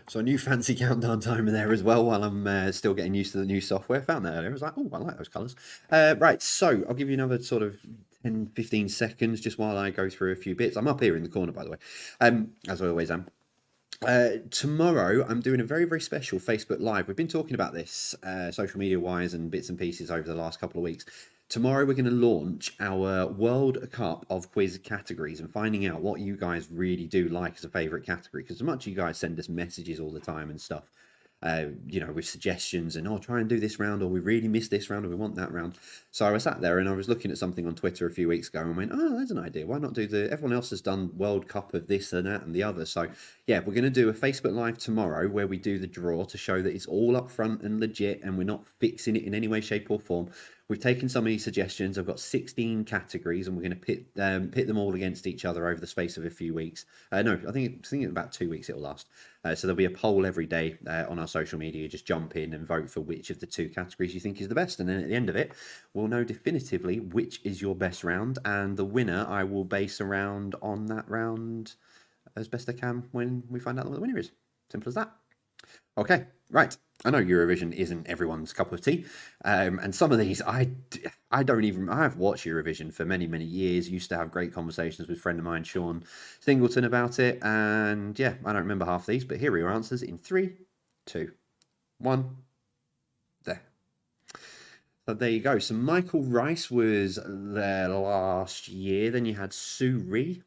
[SPEAKER 1] So a new fancy countdown timer there as well while I'm still getting used to the new software. Found that earlier. I was like, oh, I like those colours. Right, so I'll give you another sort of 10, 15 seconds just while I go through a few bits. I'm up here in the corner, by the way, as I always am. Tomorrow, I'm doing a very, very special Facebook Live. We've been talking about this social media wise and bits and pieces over the last couple of weeks. Tomorrow, we're going to launch our World Cup of quiz categories and finding out what you guys really do like as a favourite category. Because as much as you guys send us messages all the time and stuff, you know, with suggestions and, oh, try and do this round, or we really missed this round, or we want that round. So I was sat there and I was looking at something on Twitter a few weeks ago and went, oh, there's an idea. Why not do everyone else has done World Cup of this and that and the other. So yeah, we're going to do a Facebook Live tomorrow where we do the draw to show that it's all up front and legit and we're not fixing it in any way, shape or form. We've taken some of these suggestions. I've got 16 categories and we're going to pit them all against each other over the space of a few weeks. No, I think in about 2 weeks it'll last. So there'll be a poll every day on our social media. Just jump in and vote for which of the two categories you think is the best. And then at the end of it, we'll know definitively which is your best round. And the winner I will base around on that round as best I can when we find out what the winner is. Simple as that. Okay, right. I know Eurovision isn't everyone's cup of tea, and some of these I've watched Eurovision for many, many years. Used to have great conversations with a friend of mine, Sean Singleton, about it, and yeah, I don't remember half these, but here are your answers in 3, 2, 1. There. So there you go. So Michael Rice was there last year. Then you had Sue Ree,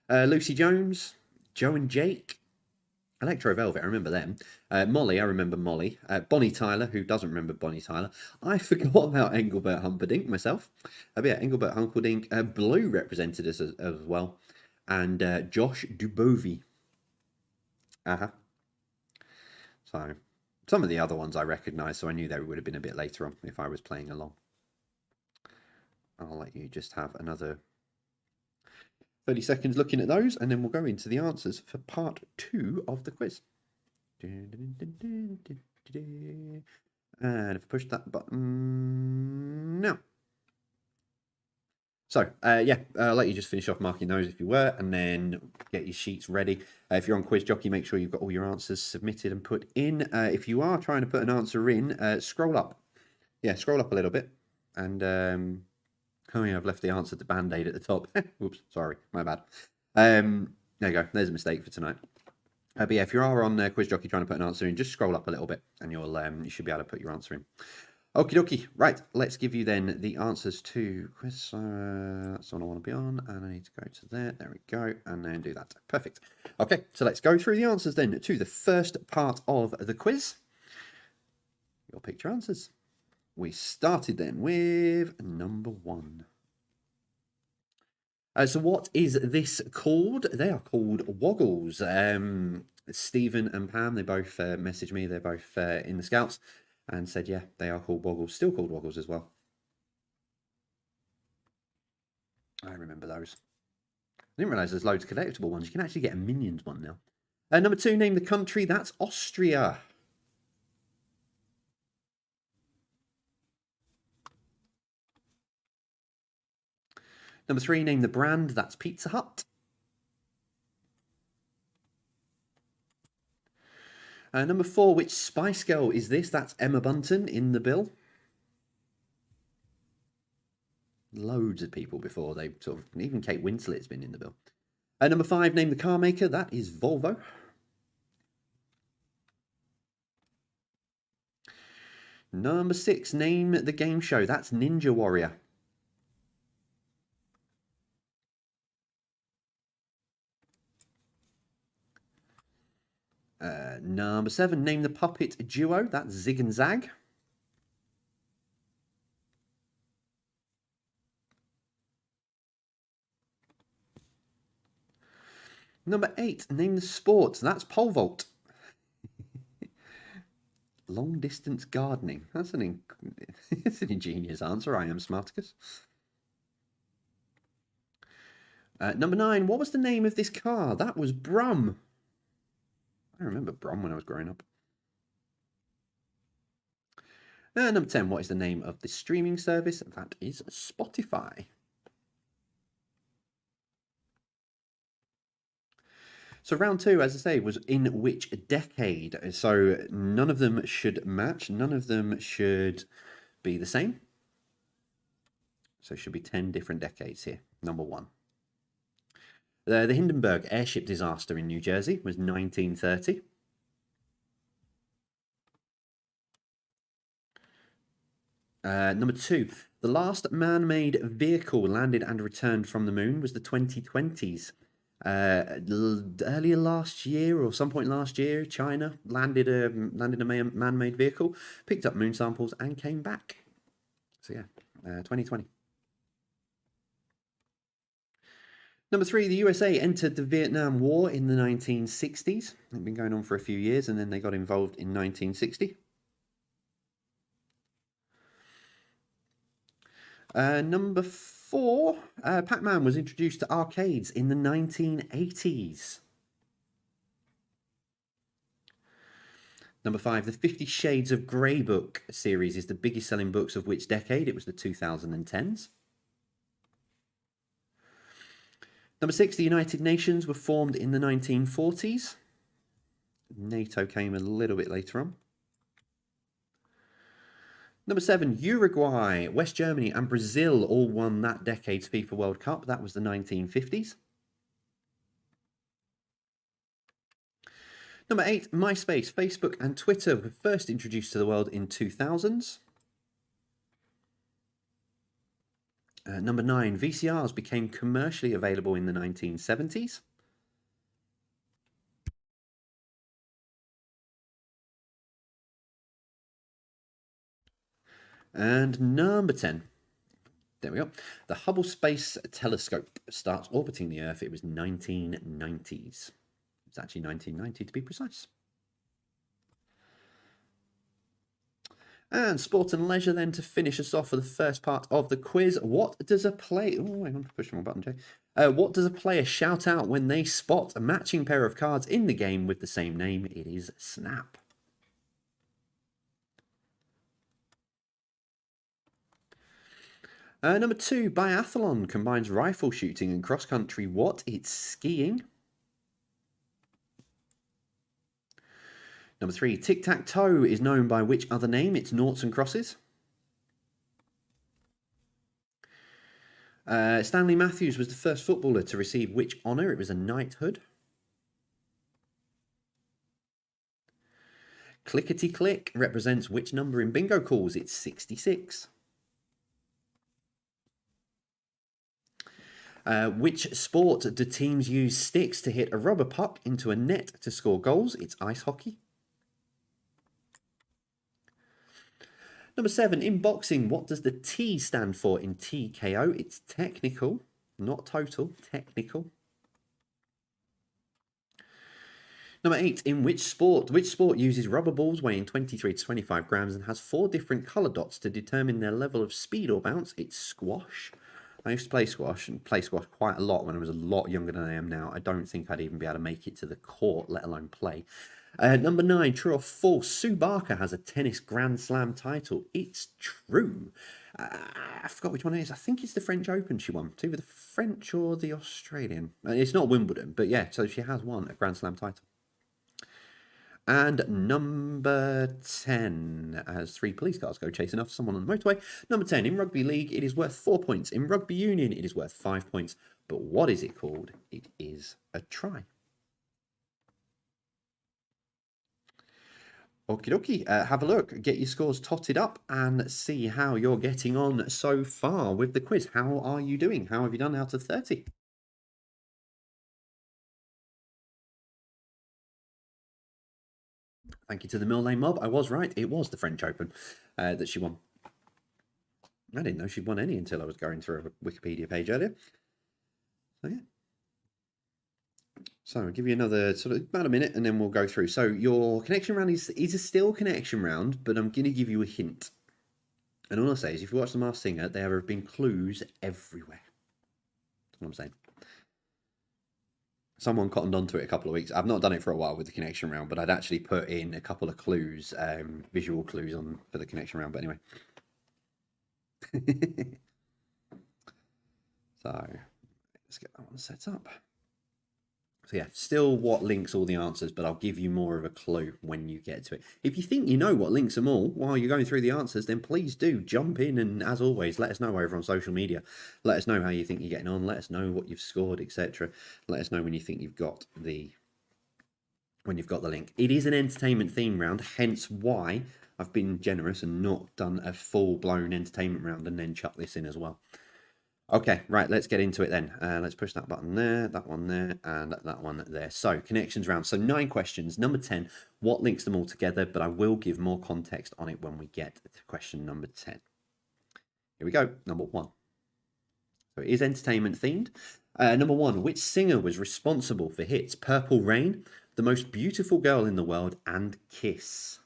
[SPEAKER 1] Lucy Jones, Joe and Jake. Electro Velvet, I remember them. Molly, I remember Molly. Bonnie Tyler, who doesn't remember Bonnie Tyler. I forgot about Engelbert Humperdinck myself. But yeah, Engelbert Humperdinck. Blue represented us as well. And Josh Dubovy. So, some of the other ones I recognise, so I knew they would have been a bit later on if I was playing along. I'll let you just have another 30 seconds looking at those, and then we'll go into the answers for part 2 of the quiz. And if I push that button now. So, yeah, I'll let you just finish off marking those if you were, and then get your sheets ready. If you're on Quiz Jockey, make sure you've got all your answers submitted and put in. If you are trying to put an answer in, scroll up. Yeah, scroll up a little bit, and oh yeah, I've left the answer to Band-Aid at the top. Oops, sorry, my bad. There you go. There's a mistake for tonight. But yeah, if you are on Quiz Jockey trying to put an answer in, just scroll up a little bit, and you should be able to put your answer in. Okie dokie. Right, let's give you then the answers to quiz. That's the one I want to be on, and I need to go to there. There we go, and then do that. Perfect. Okay, so let's go through the answers then to the first part of the quiz. You'll pick your answers. We started then with number 1. So what is this called? They are called Woggles. Stephen and Pam, they both messaged me. They're both in the Scouts and said, yeah, they are called Woggles. Still called Woggles as well. I remember those. I didn't realise there's loads of collectible ones. You can actually get a Minions one now. Number 2, name the country. That's Austria. Number 3, name the brand. That's Pizza Hut. Number 4, which Spice Girl is this? That's Emma Bunton in the bill. Loads of people before they sort of, even Kate Winslet's been in the bill. Number 5, name the car maker. That is Volvo. Number 6, name the game show. That's Ninja Warrior. Number 7, name the puppet duo. That's Zig and Zag. Number 8, name the sport. That's pole vault. Long distance gardening. That's an ingenious answer. I am Smarticus. Number 9, what was the name of this car? That was Brum. I remember Brum when I was growing up. Number 10, what is the name of the streaming service? That is Spotify. So round two, as I say, was in which decade? So none of them should match. None of them should be the same. So it should be 10 different decades here. Number one. The Hindenburg airship disaster in New Jersey was 1930. Number two, the last man-made vehicle landed and returned from the moon was the 2020s. Earlier last year or some point last year, China landed a man-made vehicle, picked up moon samples, and came back. So yeah, 2020. Number three, the USA entered the Vietnam War in the 1960s. It'd been going on for a few years, and then they got involved in 1960. Number four, Pac-Man was introduced to arcades in the 1980s. Number five, the 50 Shades of Grey book series is the biggest selling books of which decade? It was the 2010s. Number six, the United Nations were formed in the 1940s. NATO came a little bit later on. Number seven, Uruguay, West Germany, and Brazil all won that decade's FIFA World Cup. That was the 1950s. Number eight, MySpace, Facebook, and Twitter were first introduced to the world in 2000s. Number nine, VCRs became commercially available in the 1970s. And number 10, there we go. The Hubble Space Telescope starts orbiting the Earth. It was 1990s. It's actually 1990 to be precise. And sport and leisure then to finish us off for the first part of the quiz. What does a player... Oh, hang on, push the wrong button, Jay. What does a player shout out when they spot a matching pair of cards in the game with the same name? It is Snap. Number two, biathlon combines rifle shooting and cross-country. What? It's skiing. Number three, tic-tac-toe is known by which other name? It's noughts and crosses. Stanley Matthews was the first footballer to receive which honour? It was a knighthood. Clickety-click represents which number in bingo calls? It's 66. Which sport do teams use sticks to hit a rubber puck into a net to score goals? It's ice hockey. Number seven, in boxing, what does the T stand for in TKO? It's technical, not total, technical. Number eight, in which sport uses rubber balls weighing 23 to 25 grams and has 4 different colour dots to determine their level of speed or bounce? It's squash. I used to play squash and play squash quite a lot when I was a lot younger than I am now. I don't think I'd even be able to make it to the court, let alone play. Number nine, true or false? Sue Barker has a tennis Grand Slam title. It's true. I forgot which one it is. I think it's the French Open she won. It's either the French or the Australian. It's not Wimbledon, but yeah, so she has won a Grand Slam title. And number 10, as 3 police cars go chasing after someone on the motorway. Number 10, in rugby league, it is worth 4 points. In rugby union, it is worth 5 points. But what is it called? It is a try. Okie dokie, have a look, get your scores totted up and see how you're getting on so far with the quiz. How are you doing? How have you done out of 30? Thank you to the Mill Lane Mob. I was right. It was the French Open that she won. I didn't know she'd won any until I was going through a Wikipedia page earlier. So, yeah. So I'll give you another sort of about a minute and then we'll go through. So your connection round is a still connection round, but I'm going to give you a hint. And all I'll say is if you watch The Masked Singer, there have been clues everywhere. That's what I'm saying. Someone cottoned onto it a couple of weeks. I've not done it for a while with the connection round, but I'd actually put in a couple of clues, visual clues on for the connection round. But anyway. So let's get that one set up. So yeah, still what links all the answers, but I'll give you more of a clue when you get to it. If you think you know what links them all while you're going through the answers, then please do jump in, and as always, let us know over on social media. Let us know how you think you're getting on. Let us know what you've scored, etc. Let us know when you think you've got the link. It is an entertainment theme round, hence why I've been generous and not done a full-blown entertainment round and then chuck this in as well. Okay, right, let's get into it then. Let's push that button there, that one there, and that one there. So, connections round. So, 9 questions. Number 10, what links them all together? But I will give more context on it when we get to question number 10. Here we go, number 1. So, it is entertainment themed. Number 1, which singer was responsible for hits Purple Rain, The Most Beautiful Girl in the World, and Kiss?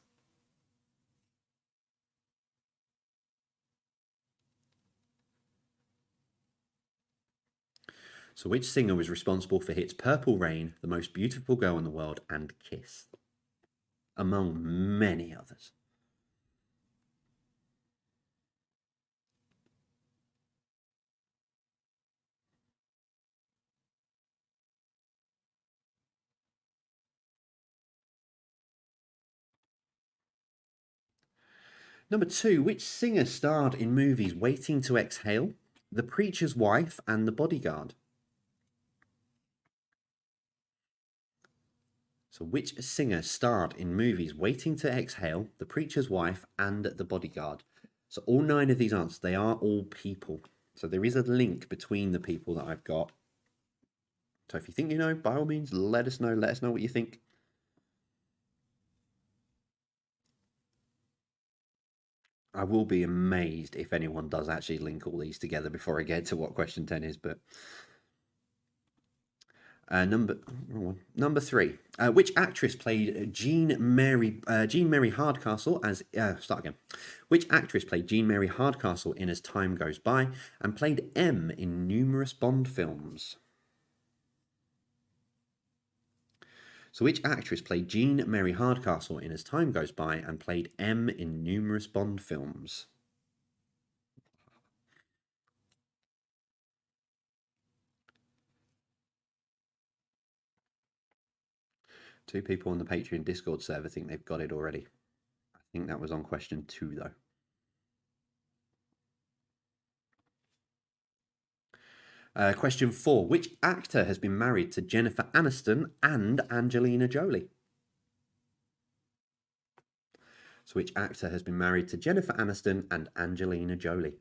[SPEAKER 1] So which singer was responsible for hits Purple Rain, The Most Beautiful Girl in the World, and Kiss? Among many others. Number 2, which singer starred in movies Waiting to Exhale, The Preacher's Wife, and The Bodyguard? So which singer starred in movies Waiting to Exhale, The Preacher's Wife, and The Bodyguard? So all 9 of these answers, they are all people. So there is a link between the people that I've got. So if you think you know, by all means, let us know. Let us know what you think. I will be amazed if anyone does actually link all these together before I get to what question 10 is, but... Number 3. Which actress played Jean Mary Hardcastle as... start again. Which actress played Jean Mary Hardcastle in As Time Goes By and played M in numerous Bond films? So which actress played Jean Mary Hardcastle in As Time Goes By and played M in numerous Bond films? Two people on the Patreon Discord server think they've got it already. I think that was on question 2, though. Question 4. Which actor has been married to Jennifer Aniston and Angelina Jolie? So which actor has been married to Jennifer Aniston and Angelina Jolie?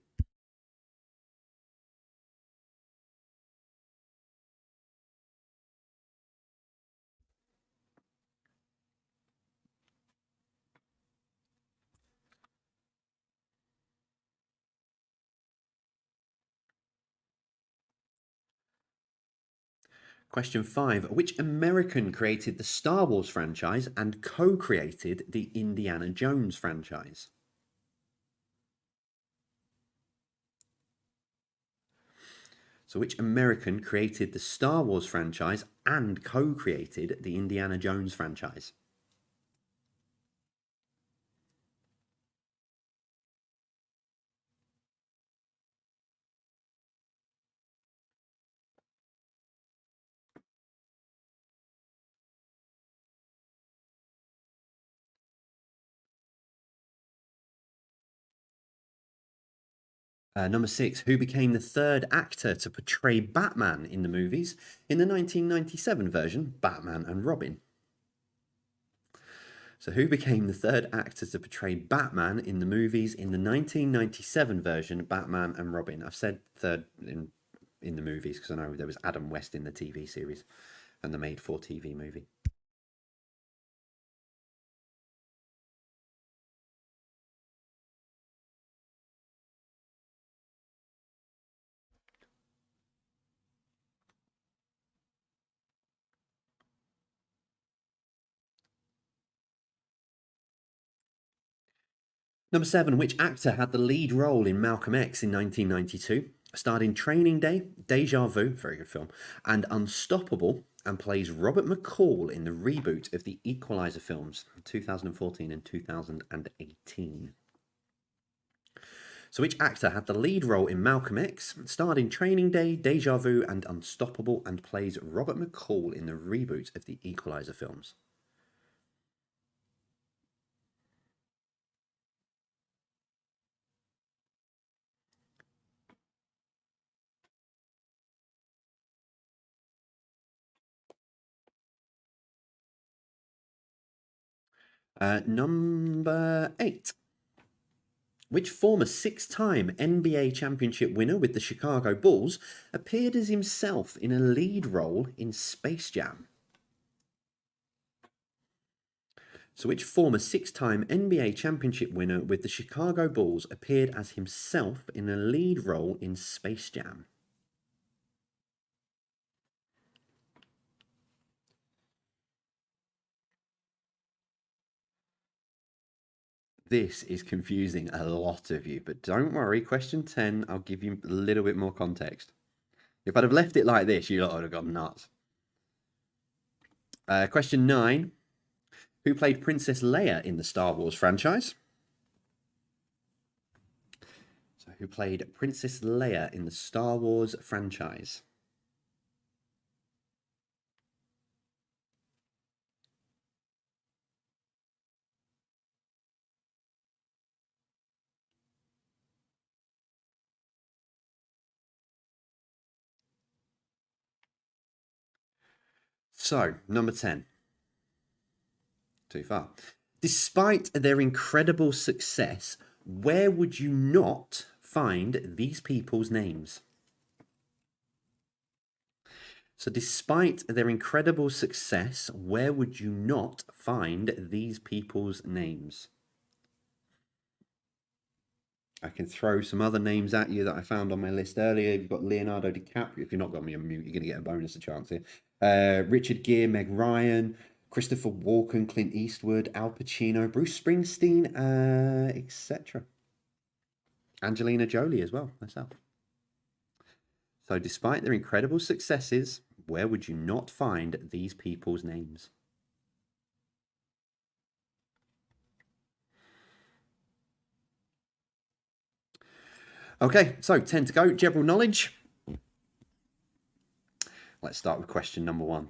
[SPEAKER 1] Question 5. Which American created the Star Wars franchise and co-created the Indiana Jones franchise? So which American created the Star Wars franchise and co-created the Indiana Jones franchise? Number 6, who became the 3rd actor to portray Batman in the movies in the 1997 version, Batman and Robin? So who became the 3rd actor to portray Batman in the movies in the 1997 version, Batman and Robin? I've said 3rd in the movies because I know there was Adam West in the TV series and the made-for-TV movie. Number 7, which actor had the lead role in Malcolm X in 1992, starred in Training Day, Deja Vu, very good film, and Unstoppable, and plays Robert McCall in the reboot of the Equalizer films, 2014 and 2018? So which actor had the lead role in Malcolm X, starred in Training Day, Deja Vu, and Unstoppable, and plays Robert McCall in the reboot of the Equalizer films? Number 8. Which former six-time NBA championship winner with the Chicago Bulls appeared as himself in a lead role in Space Jam? So which former six-time NBA championship winner with the Chicago Bulls appeared as himself in a lead role in Space Jam? This is confusing a lot of you, but don't worry, question 10, I'll give you a little bit more context. If I'd have left it like this, you lot would have gone nuts. Question 9, who played Princess Leia in the Star Wars franchise? So who played Princess Leia in the Star Wars franchise? So, number 10. Too far. Despite their incredible success, where would you not find these people's names? So, despite their incredible success, where would you not find these people's names? I can throw some other names at you that I found on my list earlier. You've got Leonardo DiCaprio. If you've not got me on mute, you're going to get a bonus chance here. Richard Gere, Meg Ryan, Christopher Walken, Clint Eastwood, Al Pacino, Bruce Springsteen, etc. Angelina Jolie as well, myself. So, despite their incredible successes, where would you not find these people's names? Okay, so 10 to go. General knowledge. Let's start with question number 1.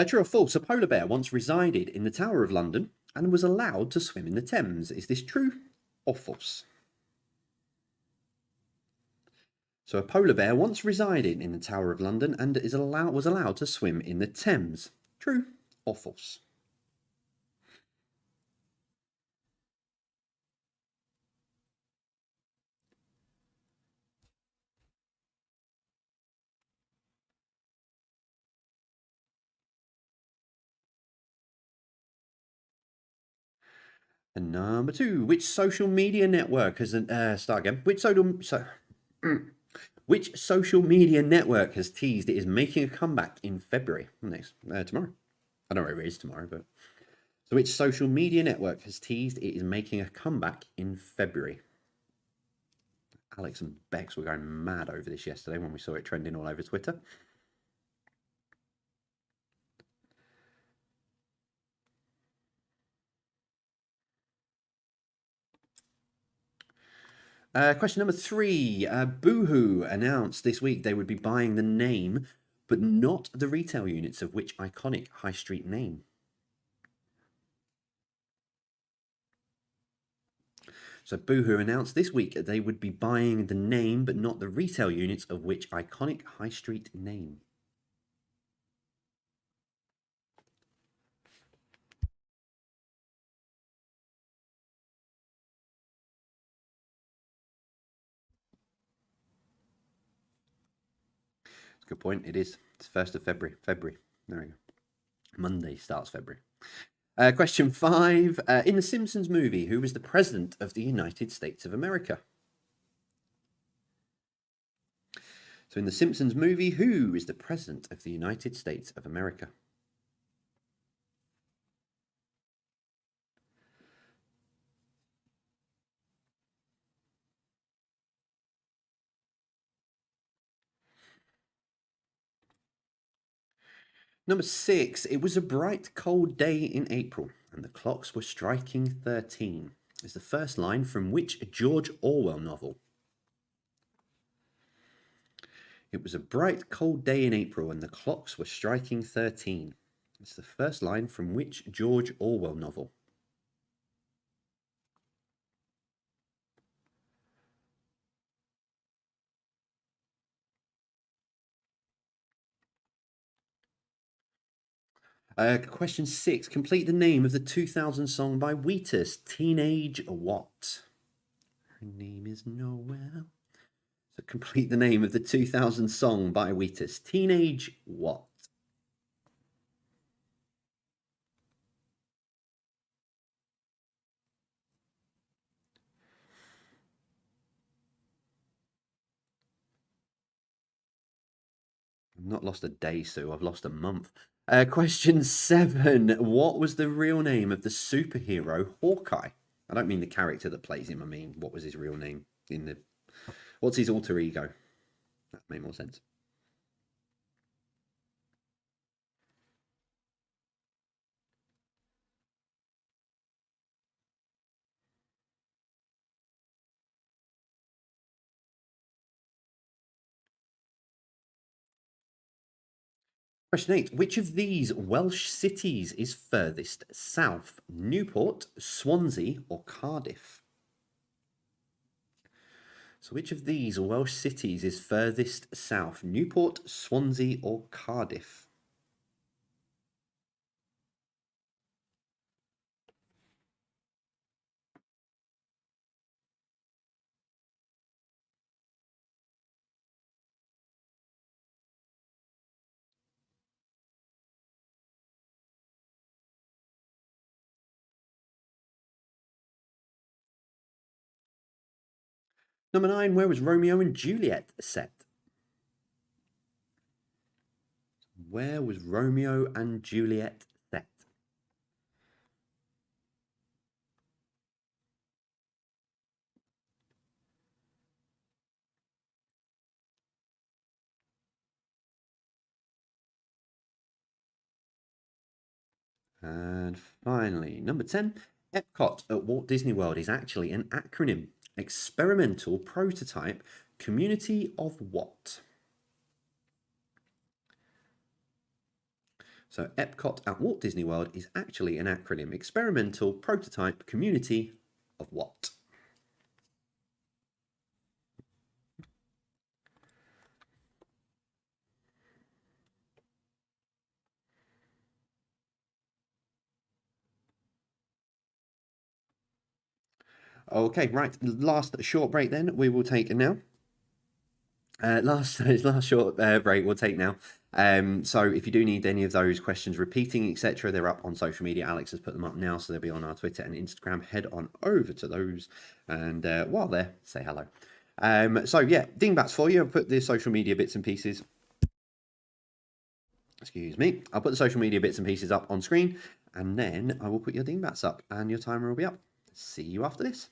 [SPEAKER 1] True or false? A polar bear once resided in the Tower of London and was allowed to swim in the Thames. Is this true or false? So a polar bear once resided in the Tower of London and was allowed to swim in the Thames. True or false? And number 2, which social media network has start again? Which social media network has teased it is making a comeback in February? Tomorrow. I don't know where it is tomorrow, but so which social media network has teased it is making a comeback in February? Alex and Bex were going mad over this yesterday when we saw it trending all over Twitter. Question number 3. Boohoo announced this week they would be buying the name, but not the retail units of which iconic high street name? So Boohoo announced this week that they would be buying the name, but not the retail units of which iconic high street name? That's a good point. It is. It's 1st of February. There we go. Monday starts February. Question 5. In the Simpsons movie, who was the president of the United States of America? So in the Simpsons movie, who is the president of the United States of America? Number 6. It was a bright, cold day in April, and the clocks were striking 13. is the first line from which George Orwell novel? It was a bright, cold day in April and the clocks were striking 13. It's the first line from which George Orwell novel? Question 6. Complete the name of the 2000 song by Wheatus, Teenage What? Her name is Noel. So complete the name of the 2000 song by Wheatus, Teenage What? I've not lost a day, Sue. I've lost a month. Question 7. What was the real name of the superhero Hawkeye? I don't mean the character that plays him. I mean, what was his real name in the... What's his alter ego? That made more sense. Question 8. Which of these Welsh cities is furthest south? Newport, Swansea, or Cardiff? So which of these Welsh cities is furthest south? Newport, Swansea, or Cardiff? Number 9, where was Romeo and Juliet set? Where was Romeo and Juliet set? And finally, number 10, Epcot at Walt Disney World is actually an acronym. Experimental Prototype Community of what? So Epcot at Walt Disney World is actually an acronym. Experimental Prototype Community of what? Okay, right. Last short break then we will take now. Last short break we'll take now. So if you do need any of those questions repeating, etc., they're up on social media. Alex has put them up now, so they'll be on our Twitter and Instagram. Head on over to those, and while there, say hello. So yeah, dingbats for you. I'll put the social media bits and pieces. Excuse me. I'll put the social media bits and pieces up on screen, and then I will put your dingbats up, and your timer will be up. See you after this.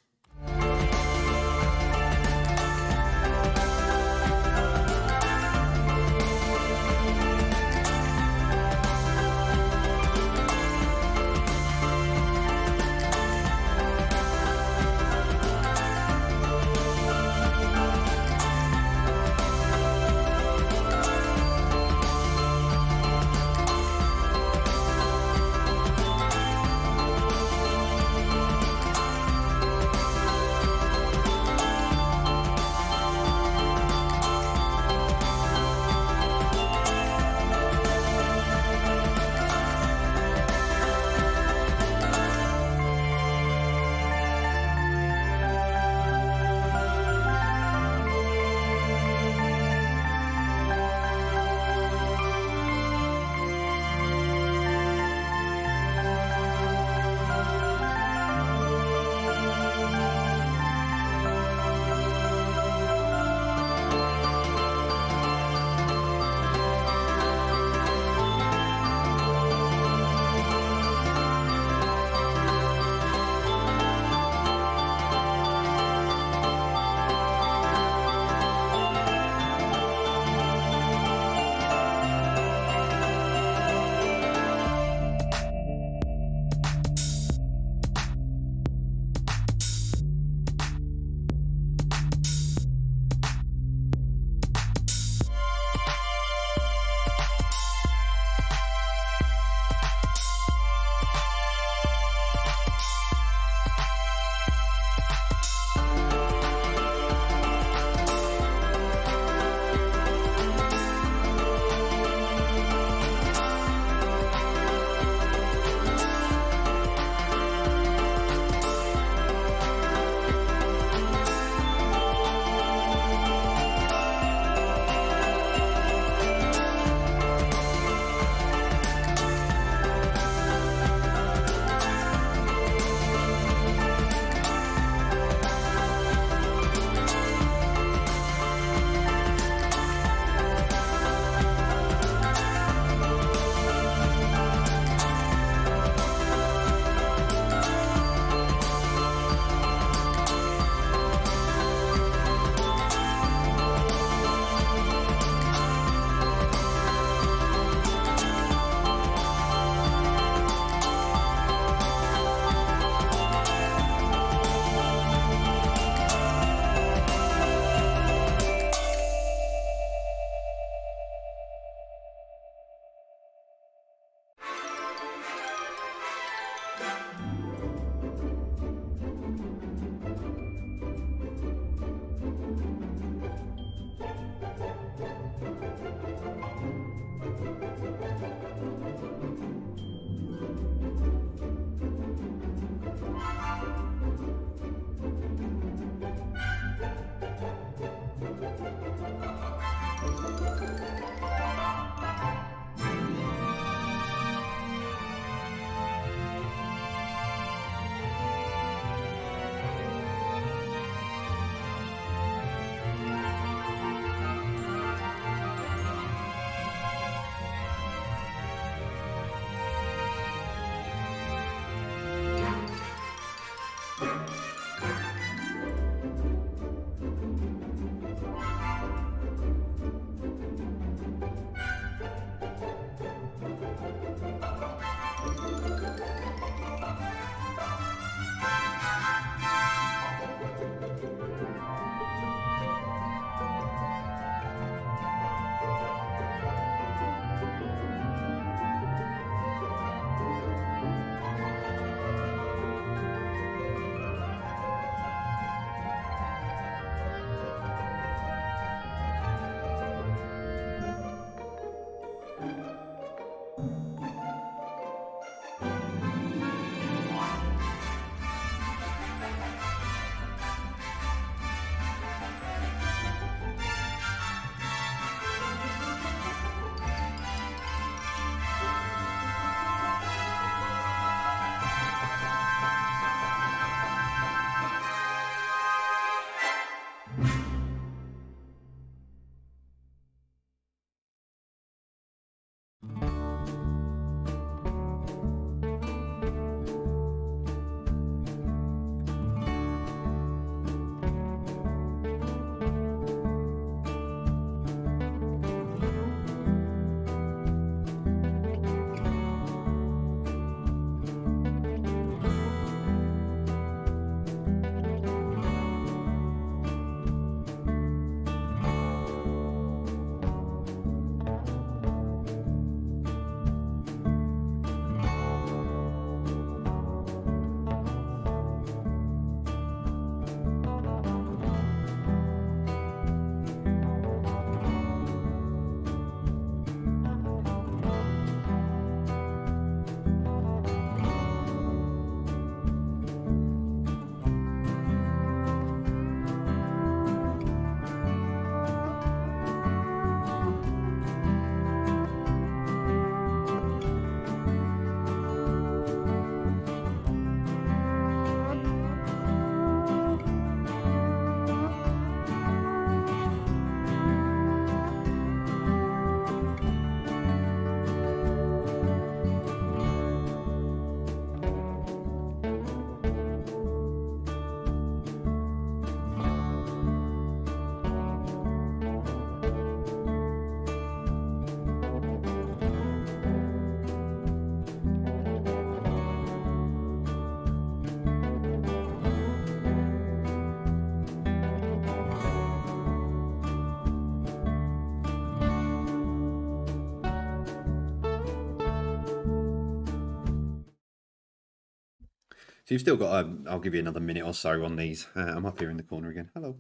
[SPEAKER 1] So you've still got, I'll give you another minute or so on these. I'm up here in the corner again. Hello.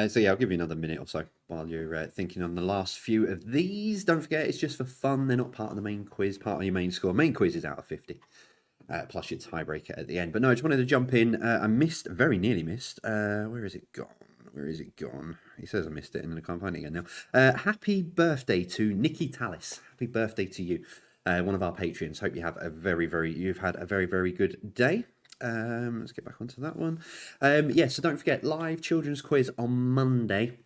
[SPEAKER 1] So yeah, I'll give you another minute or so while you're thinking on the last few of these. Don't forget, it's just for fun. They're not part of the main quiz, part of your main score. Main quiz is out of 50. Plus your tiebreaker at the end. But no, I just wanted to jump in. I missed, very nearly missed. Where is it gone? Where is it gone? He says I missed it and I can't find it again now. Happy birthday to Nikki Tallis. Happy birthday to you. One of our patrons. Hope you have a you've had a very, very good day. Let's get back onto that one. Yeah, so don't forget, live children's quiz on Monday.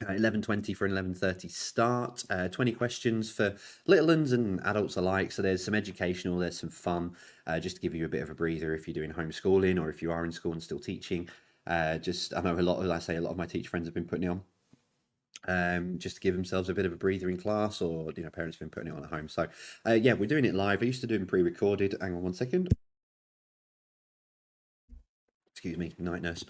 [SPEAKER 1] 11:20 for an 11:30 start. 20 questions for little ones and adults alike. So there's some educational, there's some fun, just to give you a bit of a breather if you're doing homeschooling or if you are in school and still teaching. I know a lot of my teacher friends have been putting it on. Just to give themselves a bit of a breather in class, or parents have been putting it on at home. So yeah, we're doing it live. I used to do them pre-recorded. Hang on one second. Excuse me, night nurse.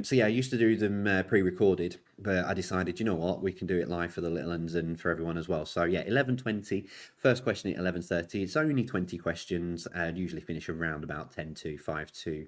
[SPEAKER 1] So yeah, I used to do them pre-recorded, but I decided, you know what, we can do it live for the little ones and for everyone as well. So yeah, 11:20, first question at 11:30. It's only 20 questions and usually finish around about 10 to 5 to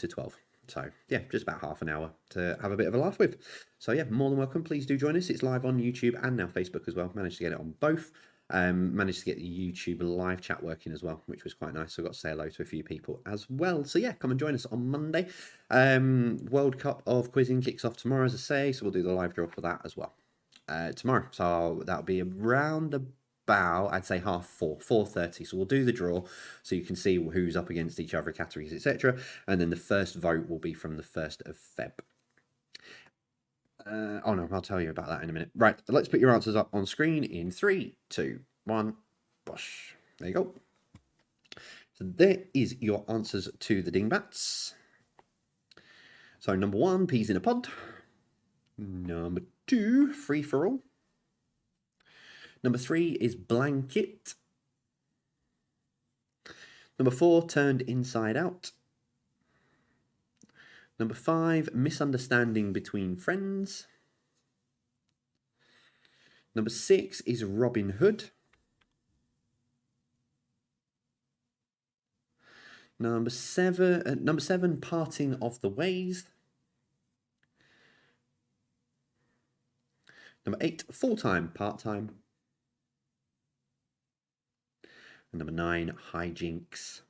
[SPEAKER 1] 12. So yeah, just about half an hour to have a bit of a laugh with. So yeah, more than welcome. Please do join us. It's live on YouTube and now Facebook as well. Managed to get it on both. Managed to get the YouTube live chat working as well, which was quite nice. So I got to say hello to a few people as well. So yeah, come and join us on Monday. World Cup of Quizzing kicks off tomorrow, as I say. So we'll do the live draw for that as well tomorrow. So that'll be around about, I'd say 4:30. So we'll do the draw so you can see who's up against each other, categories, etc. And then the first vote will be from the 1st of Feb. Oh no, I'll tell you about that in a minute. Right, let's put your answers up on screen in 3, 2, 1, bosh. There you go. So there is your answers to the dingbats. So number 1, peas in a pod. Number 2, free for all. Number 3 is blanket. Number 4, turned inside out. Number 5, misunderstanding between friends. Number 6 is Robin Hood. Number 7, parting of the ways. Number 8, full-time, part-time. And number 9, hijinks.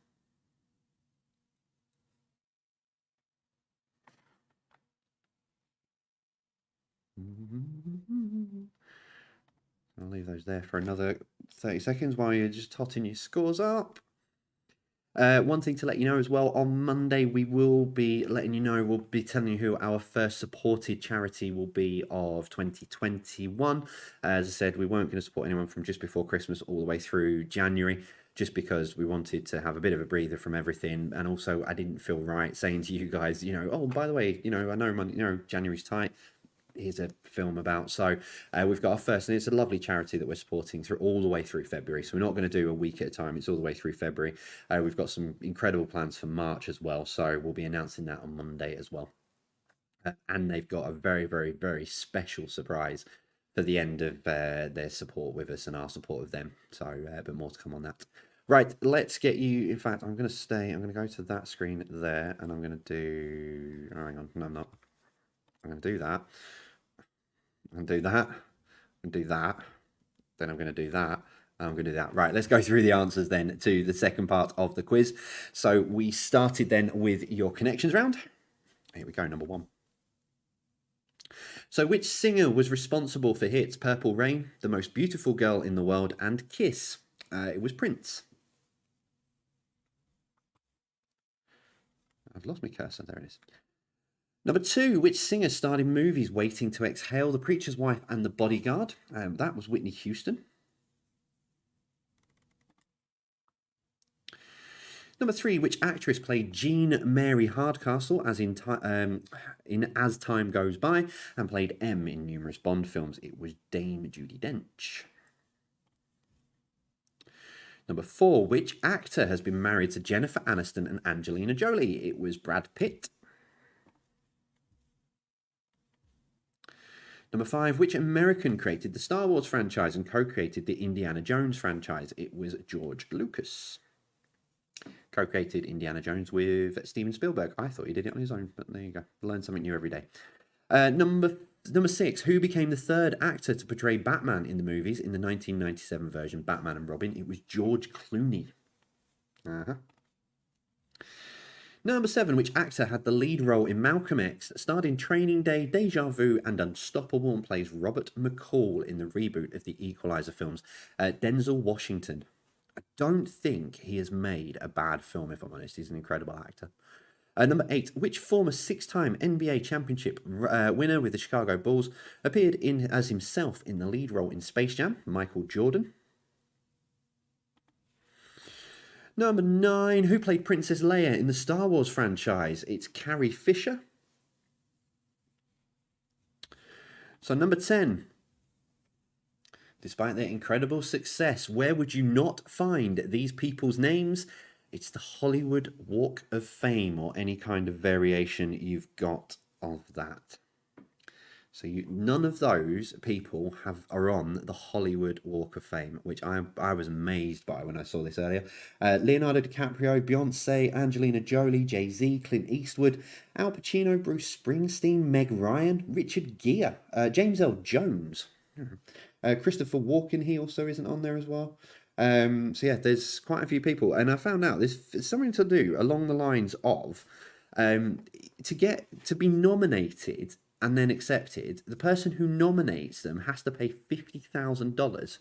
[SPEAKER 1] I'll leave those there for another 30 seconds while you're just totting your scores up. One thing to let you know as well, on Monday we will be letting you know, we'll be telling you who our first supported charity will be of 2021. As I said, we weren't going to support anyone from just before Christmas all the way through January, just because we wanted to have a bit of a breather from everything. And also I didn't feel right saying to you guys, oh, by the way, I know January's tight. Here's a film about. So we've got our first, and it's a lovely charity that we're supporting through all the way through February. So we're not going to do a week at a time. It's all the way through February. We've got some incredible plans for March as well. So we'll be announcing that on Monday as well. And they've got a very, very, very special surprise for the end of their support with us and our support of them. So but more to come on that. Right, let's get you. In fact, I'm going to go to that screen there, and I'm going to do. Oh, hang on, no, I'm not. I'm going to do that. And do that, and do that, then I'm going to do that, and I'm going to do that. Right, let's go through the answers then to the second part of the quiz. So we started then with your connections round. Here we go, number 1. So which singer was responsible for hits Purple Rain, The Most Beautiful Girl in the World, and Kiss? It was Prince. I've lost my cursor, there it is. Number 2, which singer starred in movies Waiting to Exhale, The Preacher's Wife and The Bodyguard? That was Whitney Houston. Number 3, which actress played Jean Mary Hardcastle as in As Time Goes By and played M in numerous Bond films? It was Dame Judi Dench. Number 4, which actor has been married to Jennifer Aniston and Angelina Jolie? It was Brad Pitt. Number 5, which American created the Star Wars franchise and co-created the Indiana Jones franchise? It was George Lucas. co-created Indiana Jones with Steven Spielberg. I thought he did it on his own, but there you go. Learn something new every day. Number 6, who became the third actor to portray Batman in the movies in the 1997 version, Batman and Robin? It was George Clooney. Number 7, which actor had the lead role in Malcolm X, starred in Training Day, Deja Vu, and Unstoppable, and plays Robert McCall in the reboot of the Equalizer films? Denzel Washington. I don't think he has made a bad film, if I'm honest. He's an incredible actor. Number 8, which former 6-time NBA championship winner with the Chicago Bulls appeared as himself in the lead role in Space Jam? Michael Jordan. Number 9, who played Princess Leia in the Star Wars franchise? It's Carrie Fisher. So number 10, despite their incredible success, where would you not find these people's names? It's the Hollywood Walk of Fame, or any kind of variation you've got of that. So none of those people are on the Hollywood Walk of Fame, which I was amazed by when I saw this earlier. Leonardo DiCaprio, Beyonce, Angelina Jolie, Jay-Z, Clint Eastwood, Al Pacino, Bruce Springsteen, Meg Ryan, Richard Gere, James L. Jones, Christopher Walken. He also isn't on there as well. So yeah, there's quite a few people, and I found out there's something to do along the lines of to be nominated and then accepted. The person who nominates them has to pay $50,000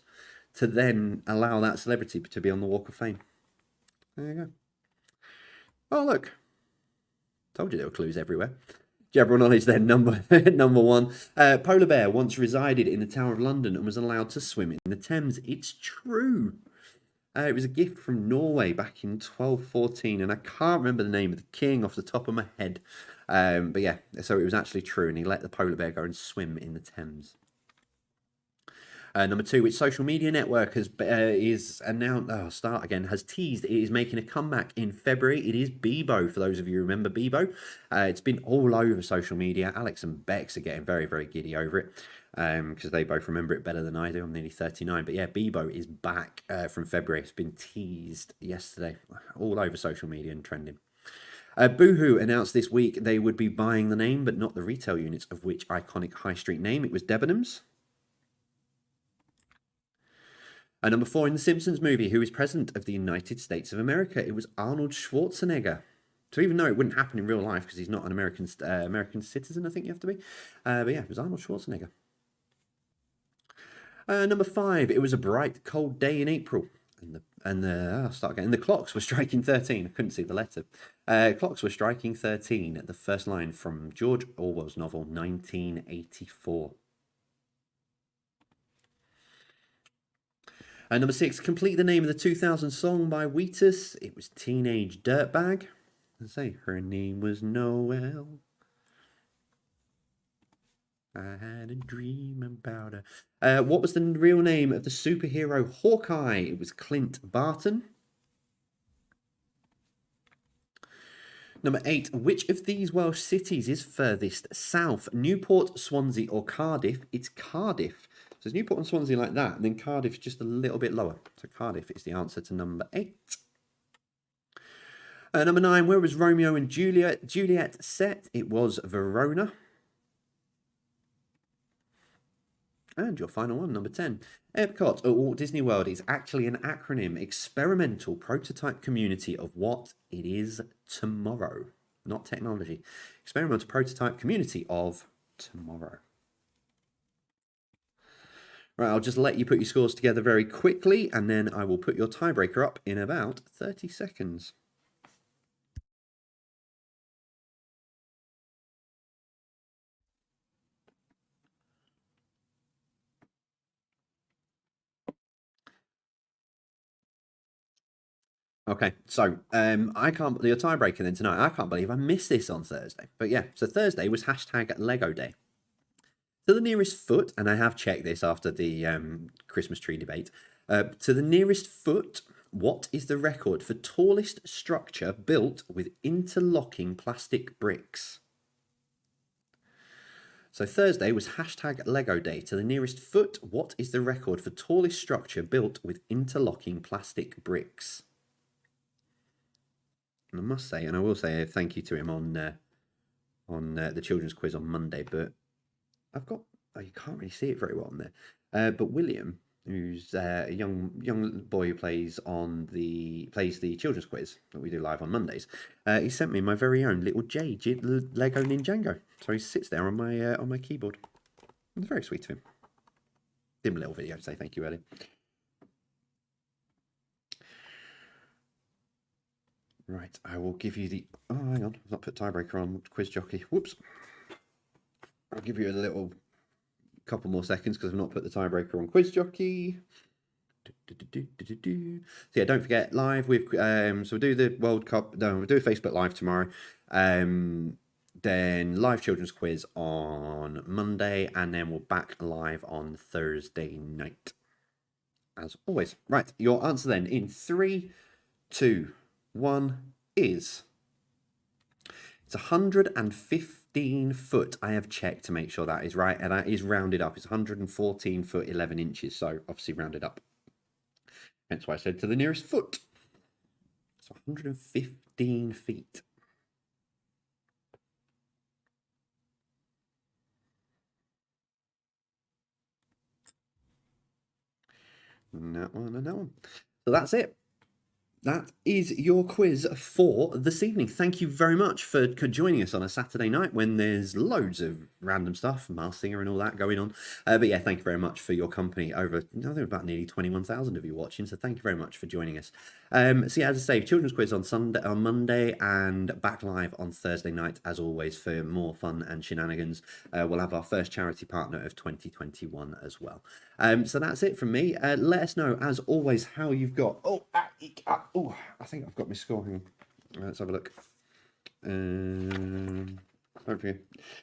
[SPEAKER 1] to then allow that celebrity to be on the Walk of Fame. There you go. Oh look, told you there were clues everywhere. General knowledge then, number 1. Polar bear once resided in the Tower of London and was allowed to swim in the Thames. It's true. It was a gift from Norway back in 1214, and I can't remember the name of the king off the top of my head. But yeah, so it was actually true, and he let the polar bear go and swim in the Thames. Number 2, which social media network has teased it is making a comeback in February? It is Bebo, for those of you who remember Bebo. It's been all over social media. Alex and Bex are getting very, very giddy over it, because they both remember it better than I do. I'm nearly 39. But yeah, Bebo is back from February. It's been teased yesterday all over social media and trending. Boohoo announced this week they would be buying the name, but not the retail units of which iconic high street name? It was Debenhams. Number 4, in the Simpsons movie, who is President of the United States of America? It was Arnold Schwarzenegger. So even though it wouldn't happen in real life because he's not an American citizen, I think you have to be. But yeah, it was Arnold Schwarzenegger. Number 5, it was a bright, cold day in April. I'll start again. And the clocks were striking 13. I couldn't see the letter. Clocks were striking 13 at the first line from George Orwell's novel 1984. Number 6, complete the name of the 2000 song by Wheatus. It was Teenage Dirtbag. Let's say her name was Noelle. I had a dream about her. What was the real name of the superhero Hawkeye? It was Clint Barton. Number 8, which of these Welsh cities is furthest south? Newport, Swansea, or Cardiff? It's Cardiff. So it's Newport and Swansea like that, and then Cardiff is just a little bit lower. So Cardiff is the answer to number 8. Number 9, where was Romeo and Juliet set? It was Verona. And your final one, number 10. Epcot at Walt Disney World is actually an acronym, experimental prototype community of what? It is tomorrow, not technology. Experimental prototype community of tomorrow. Right, I'll just let you put your scores together very quickly, and then I will put your tiebreaker up in about 30 seconds. Okay, so I can't, your tiebreaker then tonight, I can't believe I missed this on Thursday. But yeah, so Thursday was hashtag Lego Day. To the nearest foot, and I have checked this after the Christmas tree debate, to the nearest foot, what is the record for tallest structure built with interlocking plastic bricks? So Thursday was hashtag Lego Day. To the nearest foot, what is the record for tallest structure built with interlocking plastic bricks? And I must say, and I will say a thank you to him on the children's quiz on Monday, but I've got, oh, you can't really see it very well on there. But William, who's a young boy who plays the children's quiz that we do live on Mondays, he sent me my very own little Lego Ninjago. So he sits there on my keyboard. It's very sweet of him. Did him a little video to say thank you earlier. Right, I will give you the. Oh, hang on, I've not put tiebreaker on Quiz Jockey. Whoops. I'll give you a little couple more seconds because I've not put the tiebreaker on Quiz Jockey. So yeah, don't forget live with so we'll do the World Cup. No, we'll do a Facebook Live tomorrow. Then live children's quiz on Monday, and then we'll back live on Thursday night. As always, right? Your answer then in 3, 2, 1 is. It's 115 foot. I have checked to make sure that is right, and that is rounded up. It's 114 foot 11 inches, so obviously rounded up. Hence why I said to the nearest foot. So 115 feet. And that one and that one. So that's it. That is your quiz for this evening. Thank you very much for joining us on a Saturday night when there's loads of random stuff, Masked Singer and all that going on. But yeah, thank you very much for your company. Over, I think about nearly 21,000 of you watching, so thank you very much for joining us. So yeah, as I say, children's quiz on Monday, and back live on Thursday night, as always, for more fun and shenanigans. We'll have our first charity partner of 2021 as well. So that's it from me. Let us know, as always, how you've got. I think I've got my score. Hang on. Let's have a look. Don't forget.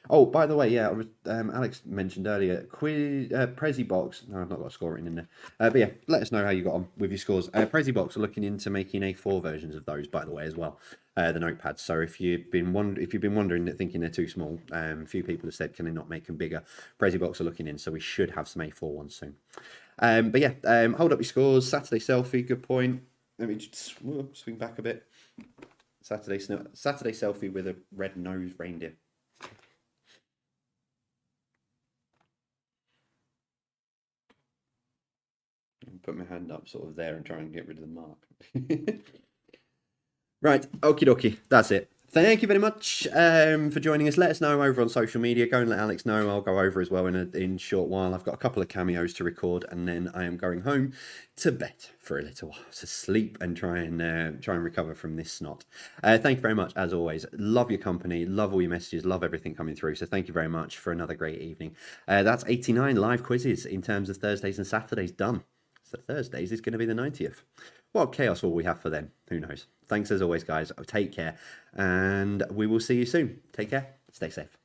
[SPEAKER 1] Oh, by the way, yeah, Alex mentioned earlier, quiz Prezi Box. No, I've not got a score written in there. But yeah, let us know how you got on with your scores. Prezi Box are looking into making A4 versions of those, by the way, as well. The notepads. So if you've been wondering, thinking they're too small, a few people have said, can they not make them bigger? Prezi Box are looking in, so we should have some A4 ones soon. But yeah, hold up your scores. Saturday selfie, good point. Let me just swing back a bit. Saturday selfie with a red-nosed reindeer. Put my hand up sort of there and try and get rid of the mark. Right, okie dokie, that's it. Thank you very much for joining us. Let us know over on social media. Go and let Alex know. I'll go over as well in a short while. I've got a couple of cameos to record, and then I am going home to bed for a little while to sleep and try and recover from this snot. Thank you very much, as always. Love your company. Love all your messages. Love everything coming through. So thank you very much for another great evening. That's 89 live quizzes in terms of Thursdays and Saturdays done. So Thursdays is going to be the 90th. What chaos will we have for them? Who knows? Thanks as always, guys. Take care, and we will see you soon. Take care. Stay safe.